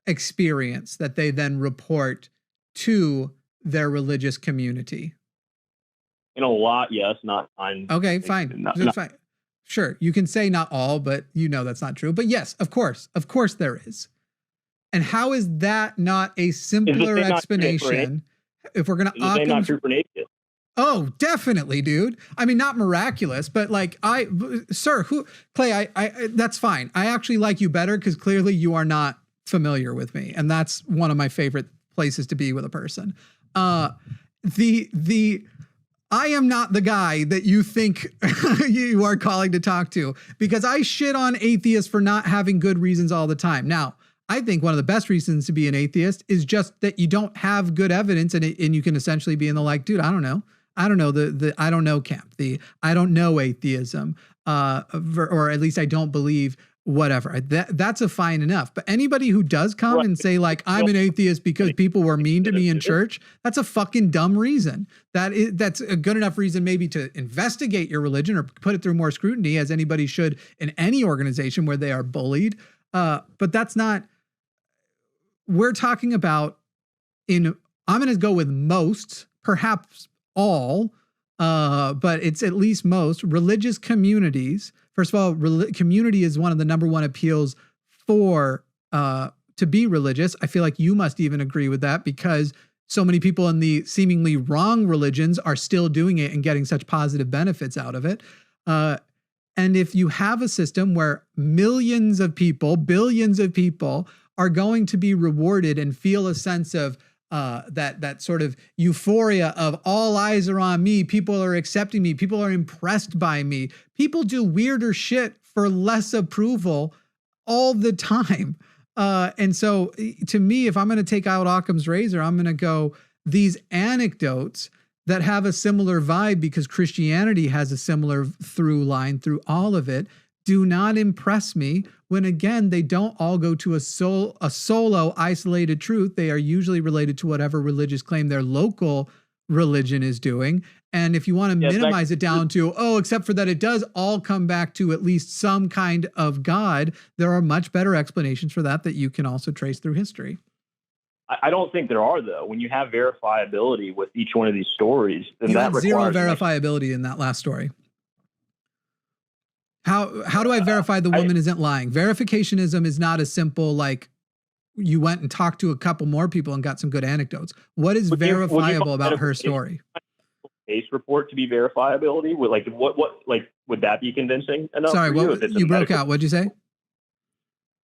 experience that they then report to their religious community? In a lot, yes. Not on. Okay, fine. Fine. Sure, you can say not all, but you know that's not true. But yes, of course there is. And how is that not a simpler explanation? If we're going to opt not true for atheists? Oh, definitely, dude. I mean, not miraculous, but like Clay, that's fine. I actually like you better because clearly you are not familiar with me, and that's one of my favorite places to be with a person. I am not the guy that you think you are calling to talk to, because I shit on atheists for not having good reasons all the time. Now, I think one of the best reasons to be an atheist is just that you don't have good evidence, and you can essentially be in the like, dude, I don't know the I don't know camp, the I don't know atheism, or at least I don't believe whatever. That's a fine enough. But anybody who does come and say like, I'm an atheist because people were mean to me in church, that's a fucking dumb reason. That's a good enough reason maybe to investigate your religion or put it through more scrutiny, as anybody should in any organization where they are bullied. But that's not, we're talking about I'm going to go with most, perhaps all, but it's at least most religious communities. First of all, community is one of the number one appeals for to be religious. I feel like you must even agree with that, because so many people in the seemingly wrong religions are still doing it and getting such positive benefits out of it. And if you have a system where millions of people, billions of people are going to be rewarded and feel a sense of that sort of euphoria of all eyes are on me, people are accepting me, people are impressed by me, people do weirder shit for less approval all the time. And so to me, if I'm going to take out Occam's razor, I'm going to go these anecdotes that have a similar vibe because Christianity has a similar through line through all of it do not impress me when, again, they don't all go to a solo isolated truth. They are usually related to whatever religious claim their local religion is doing. And if you want to minimize it down to, except for that it does all come back to at least some kind of God, there are much better explanations for that you can also trace through history. I don't think there are, though. When you have verifiability with each one of these stories, then you that have zero verifiability in that last story. How do I verify the woman isn't lying? Verificationism is not as simple like you went and talked to a couple more people and got some good anecdotes. What is verifiable about her story? Case report to be verifiability? Would that be convincing enough? Sorry, you broke out. What'd you say?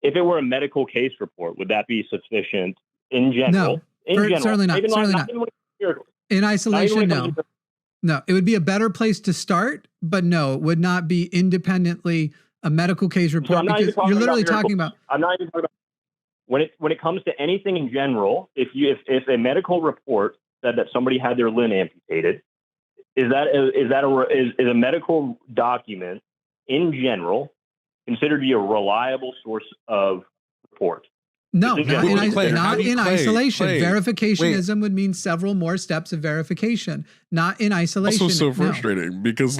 If it were a medical case report, would that be sufficient in general? No, certainly not. Certainly not. In isolation, no. No, it would be a better place to start, but no, it would not be independently a medical case report because you're literally talking about. I'm not even talking about when it comes to anything in general. If a medical report said that somebody had their limb amputated, is a medical document in general considered to be a reliable source of report? No, not in isolation. Verificationism would mean several more steps of verification, not in isolation. Also so frustrating because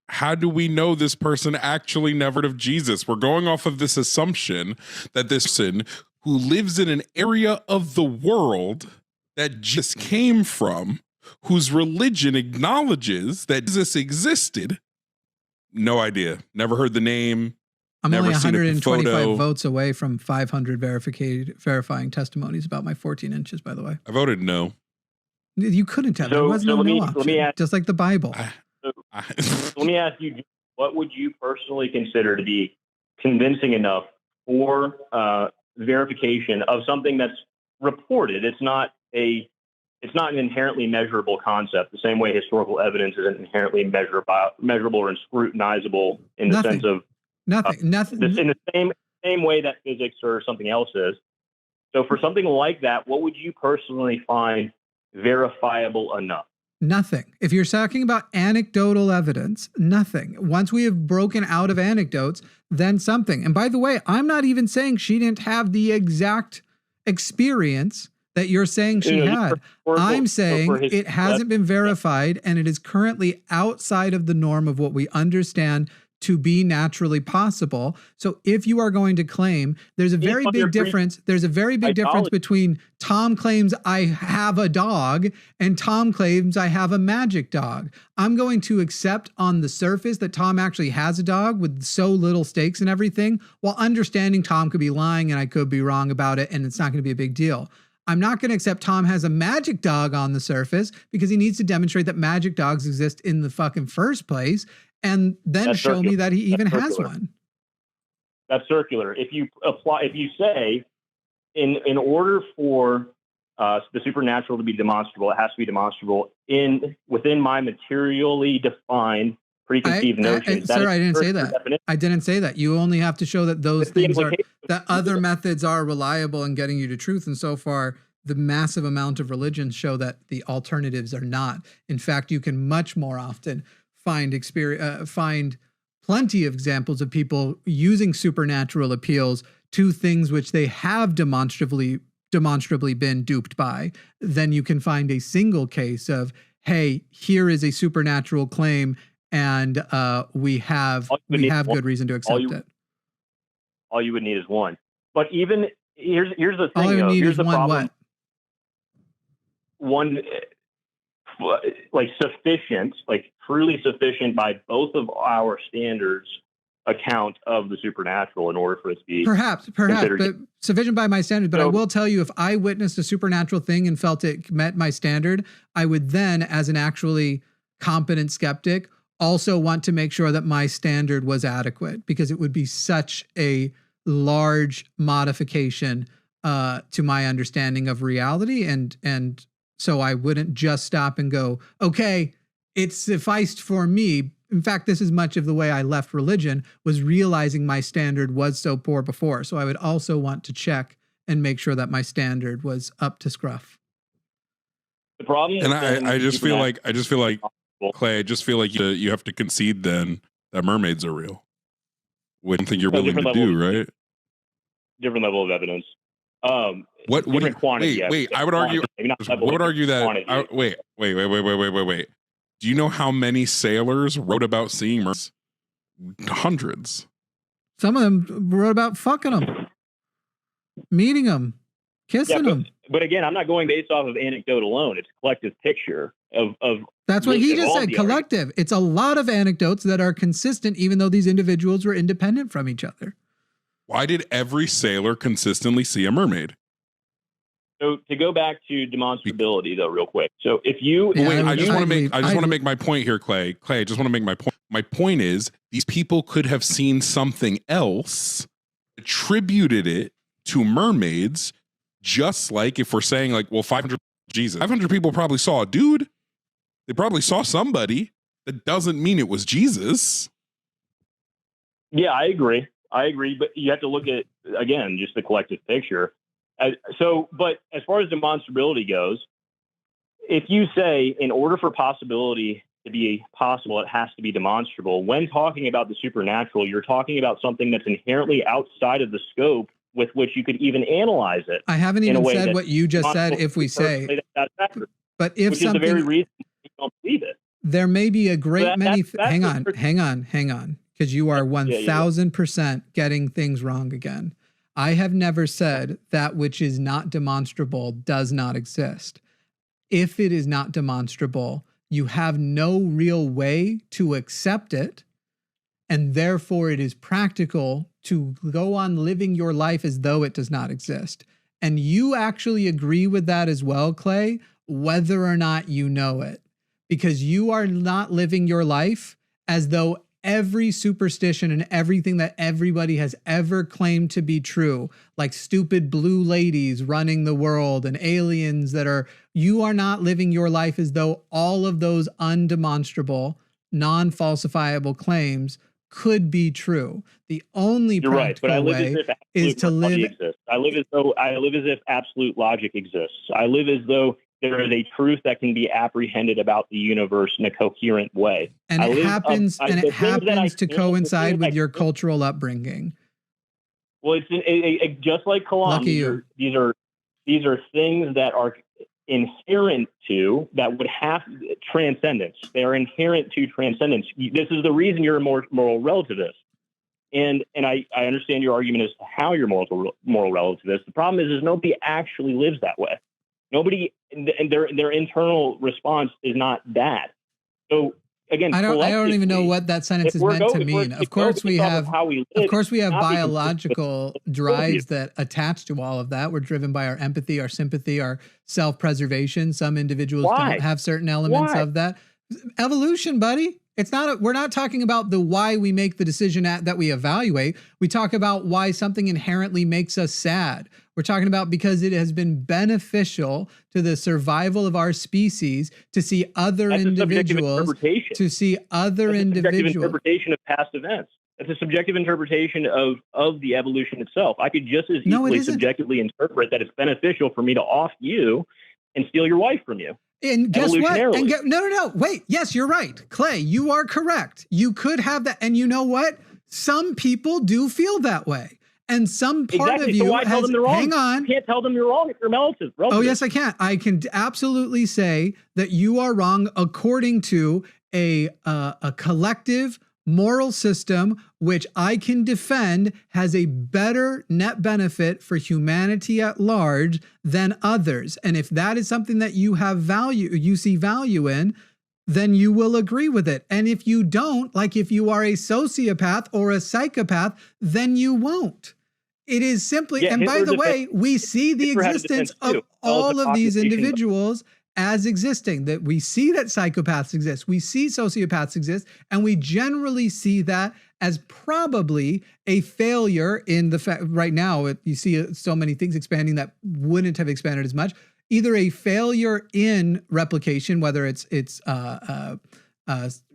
how do we know this person actually never heard of Jesus? We're going off of this assumption that this person who lives in an area of the world that just came from, whose religion acknowledges that Jesus existed, no idea, never heard the name. I'm only 125 votes away from 500 verifying testemonies about my 14 inches, by the way. I voted no. You couldn't have. There was no option, just like the Bible. Let me ask you, what would you personally consider to be convincing enough for verification of something that's reported? It's not an inherently measurable concept, the same way historical evidence isn't inherently measurable or scrutinizable in the sense of Nothing. In the same way that physics or something else is. So for something like that, what would you personally find verifiable enough? Nothing. If you're talking about anecdotal evidence, nothing. Once we have broken out of anecdotes, then something. And by the way, I'm not even saying she didn't have the exact experience that you're saying she had. I'm saying it hasn't been verified and it is currently outside of the norm of what we understand to be naturally possible. So if you are going to claim, there's a very big difference. There's a very big difference between Tom claims I have a dog and Tom claims I have a magic dog. I'm going to accept on the surface that Tom actually has a dog with so little stakes and everything, while understanding Tom could be lying and I could be wrong about it and it's not going to be a big deal. I'm not going to accept Tom has a magic dog on the surface because he needs to demonstrate that magic dogs exist in the fucking first place. And then show me that he even has one. That's circular. If you say in order for the supernatural to be demonstrable, it has to be demonstrable within my materially defined preconceived notions. Sir, I didn't say that. I didn't say that. You only have to show that those things that other methods are reliable in getting you to truth. And so far, the massive amount of religions show that the alternatives are not. In fact, you can much more often find plenty of examples of people using supernatural appeals to things which they have demonstrably been duped by. Then you can find a single case of, hey, here is a supernatural claim, and we have good reason to accept it. All you would need is one. But even here's the thing. All you need is one what? One sufficient, truly sufficient by both of our standards account of the supernatural in order for it to be perhaps, but sufficient by my standards. But I will tell you, if I witnessed a supernatural thing and felt it met my standard, I would then, as an actually competent skeptic, also want to make sure that my standard was adequate, because it would be such a large modification to my understanding of reality. And so I wouldn't just stop and go, okay, it sufficed for me, in fact, this is much of the way I left religion, was realizing my standard was so poor before. So I would also want to check and make sure that my standard was up to scruff. The problem, and I just feel like Clay, I just feel like you have to concede then that mermaids are real. Which I don't think you're willing to do, right? Different level of evidence. What quantity? Wait. I would argue. That. Wait. Do you know how many sailors wrote about seeing mermaids? Hundreds. Some of them wrote about fucking them, meeting them, kissing them. But again, I'm not going based off of anecdote alone. It's a collective picture of. That's what he just said. Collective. It's a lot of anecdotes that are consistent, even though these individuals were independent from each other. Why did every sailor consistently see a mermaid? So to go back to demonstrability, though, real quick. So if you I just want to make my point here, Clay. Clay, I just want to make my point. My point is these people could have seen something else, attributed it to mermaids, just like if we're saying like, well, 500 people probably saw a dude. They probably saw somebody. That doesn't mean it was Jesus. Yeah, I agree. But you have to look at, again, just the collective picture. But as far as demonstrability goes, if you say in order for possibility to be possible, it has to be demonstrable. When talking about the supernatural, you're talking about something that's inherently outside of the scope with which you could even analyze it. I haven't even said what you just said. If we say, but if which something, is the very reason you don't believe it. There may be a great many. Hang on, because you are 1000% getting things wrong again. I have never said that which is not demonstrable does not exist. If it is not demonstrable, you have no real way to accept it, and therefore it is practical to go on living your life as though it does not exist. And you actually agree with that as well, Clay, whether or not you know it, because you are not living your life as though every superstition and everything that everybody has ever claimed to be true, like stupid blue ladies running the world and aliens you are not living your life as though all of those undemonstrable, non-falsifiable claims could be true. The only practical way is to live. I live as if absolute logic exists. I live as though there is a truth that can be apprehended about the universe in a coherent way. And it happens to coincide with your cultural upbringing. Well, it's just like Columbus. These are things that are inherent to, that would have transcendence. They are inherent to transcendence. This is the reason you're a moral relativist. And I understand your argument as to how you're moral relativist. The problem is nobody actually lives that way. Nobody, and their internal response is that. So again, I don't even know what that sentence is meant to mean. Of course we have biological drives that attach to all of that. We're driven by our empathy, our sympathy, our self-preservation. Some individuals don't have certain elements of that. Evolution, buddy. We're not talking about the why we make the decision that we evaluate. We talk about why something inherently makes us sad. We're talking about because it has been beneficial to the survival of our species to see other individuals. To see other individuals. Subjective interpretation of past events. That's a subjective interpretation of the evolution itself. I could just as easily subjectively interpret that it's beneficial for me to off you and steal your wife from you. And guess what? No. Wait. Yes, you're right. Clay, you are correct. You could have that. And you know what? Some people do feel that way. And some part of you has, hang on. You can't tell them you're wrong if you're relative. Oh, yes, I can. I can absolutely say that you are wrong according to a collective moral system, which I can defend has a better net benefit for humanity at large than others. And if that is something that you see value in, then you will agree with it. And if you don't, like if you are a sociopath or a psychopath, then you won't. It is simply, and by the way, we see the existence of all of these individuals as existing, that we see that psychopaths exist, we see sociopaths exist, and we generally see that as probably a failure in the fact right now. You see so many things expanding that wouldn't have expanded as much. Either a failure in replication, whether it's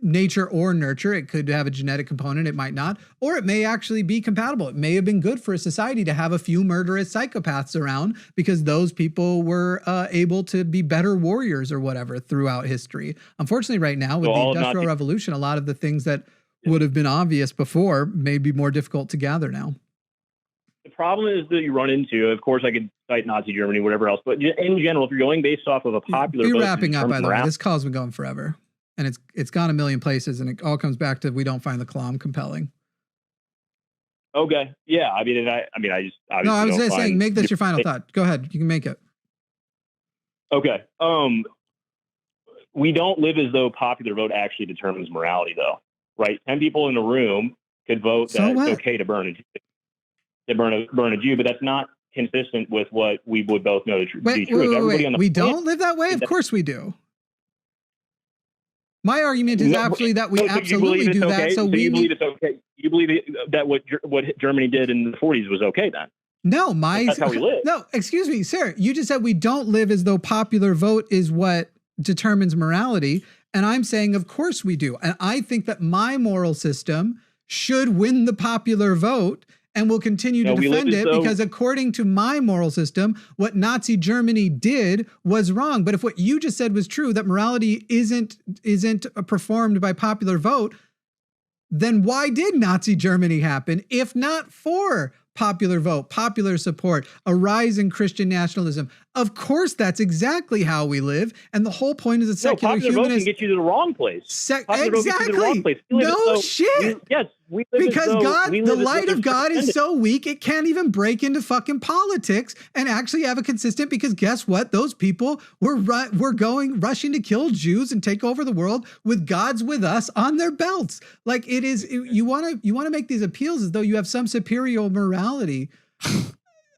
nature or nurture. It could have a genetic component, it might not, or it may actually be compatible. It may have been good for a society to have a few murderous psychopaths around because those people were able to be better warriors or whatever throughout history. Unfortunately, right now with the Industrial Revolution, a lot of the things that would have been obvious before may be more difficult to gather now. The problem is that you run into, of course, I could cite Nazi Germany, whatever else, but in general, if you're going based off of a popular vote, wrapping up, by the way, this call's been going forever. And it's gone a million places, and it all comes back to we don't find the Kalam compelling. Okay, yeah, I just no, I was just saying, make this your final thought. Go ahead, you can make it. Okay, we don't live as though popular vote actually determines morality, though, right? 10 people in a room could vote that it's okay to burn a Jew, but that's not consistent with what we would both know to be true. Wait. We don't live that way? Of course we do. My argument is actually that we absolutely do that. So you believe it's okay. You believe that what Germany did in the 40s was okay then? No, that's how we live. No, excuse me, sir. You just said we don't live as though popular vote is what determines morality. And I'm saying, of course we do. And I think that my moral system should win the popular vote and will continue to defend it because according to my moral system, what Nazi Germany did was wrong. But if what you just said was true, that morality isn't performed by popular vote, then why did Nazi Germany happen if not for popular vote, popular support, a rise in Christian nationalism? Of course, that's exactly how we live. And the whole point is a secular humanist. Popular vote can get you to the wrong place. Exactly. No shit. Yes. Because God, the light of God is so weak, it can't even break into fucking politics and actually have a consistent, because guess what? Those people were rushing to kill Jews and take over the world with God's with us on their belts. Like it is, you want to make these appeals as though you have some superior morality.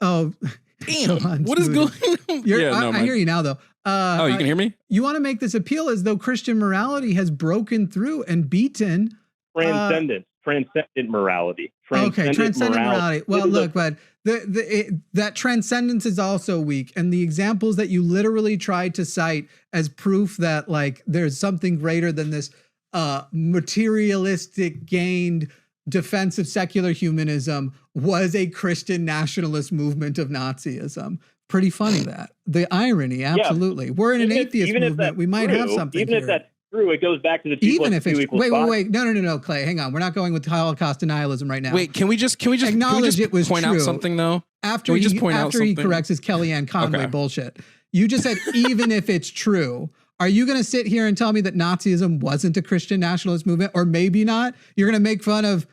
Oh, damn. What is going on? I hear you now though. You can hear me? You want to make this appeal as though Christian morality has broken through and beaten transcendent morality. Transcendent morality. Well, look, but that transcendence is also weak, and the examples that you literally tried to cite as proof that like there's something greater than this materialistic gained defense of secular humanism was a Christian nationalist movement of Nazism. Pretty funny that the irony. Absolutely, we're in an atheist movement. We might have something. Even if that's true, it goes back to the 2 even if it's wait, no, no, Clay, hang on. We're not going with Holocaust denialism right now. Wait, can we just acknowledge it was point true out something though? After he corrects his Kellyanne Conway bullshit. You just said even if it's true. Are you going to sit here and tell me that Nazism wasn't a Christian nationalist movement, or maybe not? You're going to make fun of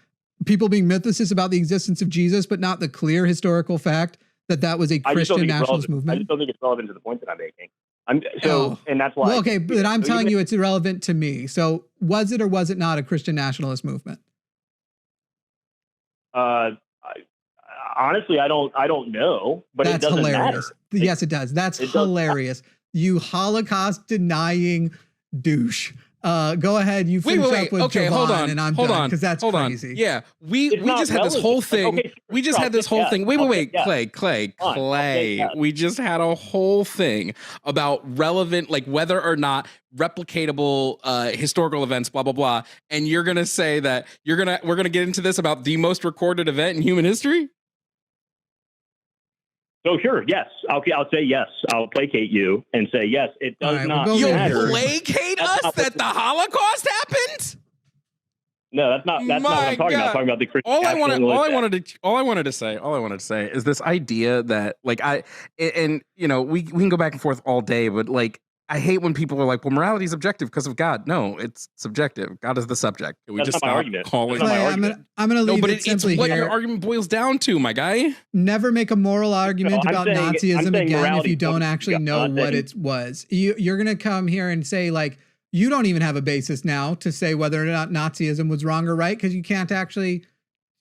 people being mythicists about the existence of Jesus, but not the clear historical fact that was a Christian nationalist movement? I just don't think it's relevant to the point that I'm making. And that's why. Well, okay, but I'm telling you it's irrelevant to me. So was it or was it not a Christian nationalist movement? Honestly, I don't know, but that's it doesn't hilarious. Matter. Yes, it does. That's hilarious. You Holocaust denying douche. Go ahead. You finish up with Jovan, hold on, and I'm done because that's crazy. Yeah, we just had this whole thing. We just had this whole thing. Wait, Clay. We just had a whole thing about relevant, like whether or not replicatable historical events, blah blah blah. And you're gonna say that we're gonna get into this about the most recorded event in human history. So sure, yes. I'll say yes. I'll placate you and say yes. It does not matter. You'll placate us that the Holocaust happened? No, that's not what I'm talking about. I'm talking about the Christian. All I wanted to say is this idea that like we can go back and forth all day, but like I hate when people are like, well, morality is objective because of God. No, it's subjective. God is the subject. Can we that's just not stop my argument. calling I'm going to leave it simply it's what here. your argument boils down to, my guy. Never make a moral argument about Nazism again if you don't actually know what it was. You're going to come here and say like, you don't even have a basis now to say whether or not Nazism was wrong or right because you can't actually,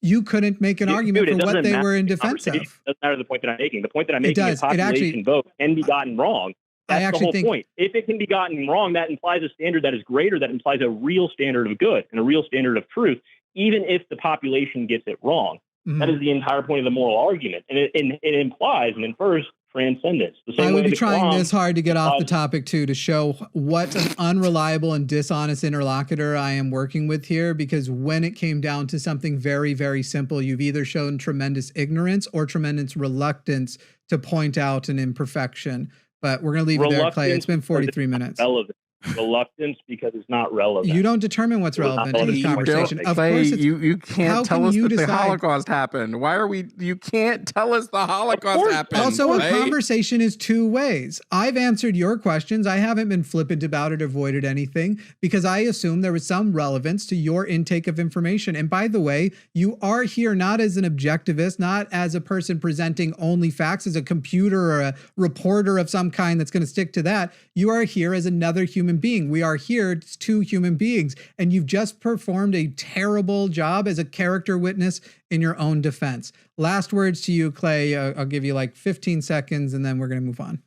you couldn't make an argument for what they were in defense of. It doesn't matter the point that I'm making. The point that I'm making is population vote can be gotten wrong. That's the whole point. If it can be gotten wrong, that implies a standard that is greater, that implies a real standard of good and a real standard of truth, even if the population gets it wrong. Mm-hmm. That is the entire point of the moral argument. And it implies and infers transcendence. I would be trying this hard to get off the topic too, to show what an unreliable and dishonest interlocutor I am working with here, because when it came down to something very, very simple, you've either shown tremendous ignorance or tremendous reluctance to point out an imperfection. But we're going to leave it there, Clay. It's been 43 minutes. Relevant. Reluctance because it's not relevant. You don't determine what's relevant in this conversation. Of course, you can't tell us that the Holocaust happened. Why are we? You can't tell us the Holocaust happened. Also, a conversation is two ways. I've answered your questions. I haven't been flippant about it, avoided anything, because I assume there was some relevance to your intake of information. And by the way, you are here not as an objectivist, not as a person presenting only facts, as a computer or a reporter of some kind that's going to stick to that. You are here as another human being. We are here, it's two human beings, and you've just performed a terrible job as a character witness in your own defense. Last words to you, Clay. I'll give you like 15 seconds and then we're going to move on.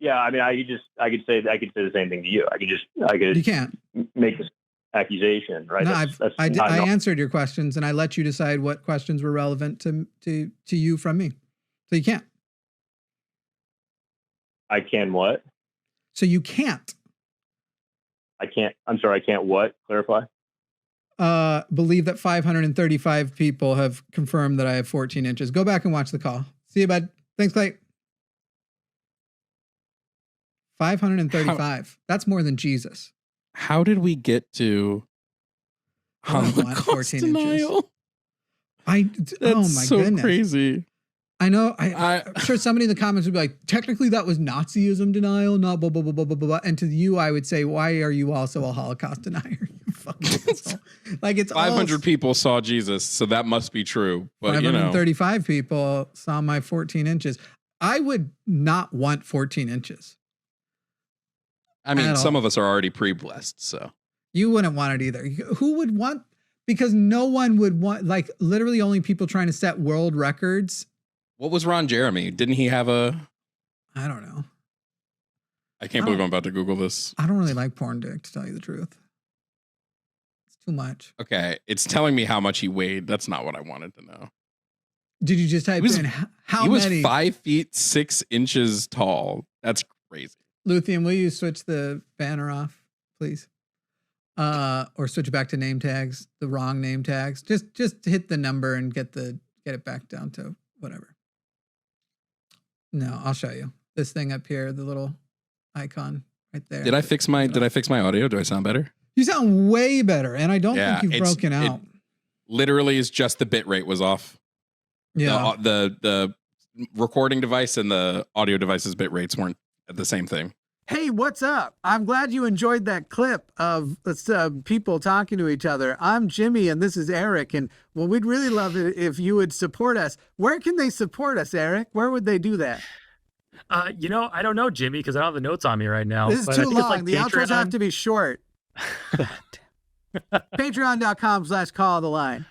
Yeah, I mean, I could say the same thing to you. You can't make this accusation, right? No, I answered your questions and I let you decide what questions were relevant to you from me. So you can't. I can what? So you can't. I can't. I'm sorry. I can't what? Clarify. Believe that 535 people have confirmed that I have 14 inches. Go back and watch the call. See you, bud. Thanks, Clay. 535. That's more than Jesus. How did we get to Holocaust denial? That's oh my so goodness. Crazy. I know. I'm sure somebody in the comments would be like, technically that was Nazism denial, not blah, blah, blah, blah, blah, blah. And to you, I would say, why are you also a Holocaust denier? You fucking asshole. Like, it's 500 people saw Jesus, so that must be true. But 535 people saw my 14 inches. I would not want 14 inches. I mean, some of us are already pre-blessed, so. You wouldn't want it either. Who would want? Because no one would want, like, literally only people trying to set world records. What was Ron Jeremy? Didn't he have a... I don't know. I can't believe I'm about to Google this. I don't really like porn dick, to tell you the truth. It's too much. Okay, it's telling me how much he weighed. That's not what I wanted to know. Did you just type in how many? He was 5 feet 6 inches tall. That's crazy. Luthien, will you switch the banner off, please? Or switch it back to name tags, the wrong name tags. Just hit the number and get it back down to whatever. No, I'll show you. This thing up here, the little icon right there. Did I fix my audio? Do I sound better? You sound way better, and I don't think you've broken out. Literally is just the bit rate was off. Yeah. The recording device and the audio device's bit rates weren't the same thing. Hey, what's up? I'm glad you enjoyed that clip of people talking to each other. I'm Jimmy and this is Eric. And well, we'd really love it if you would support us. Where can they support us, Eric? Where would they do that? I don't know, Jimmy, because I don't have the notes on me right now. This is too long. The outros have to be short. Patreon.com/call the line.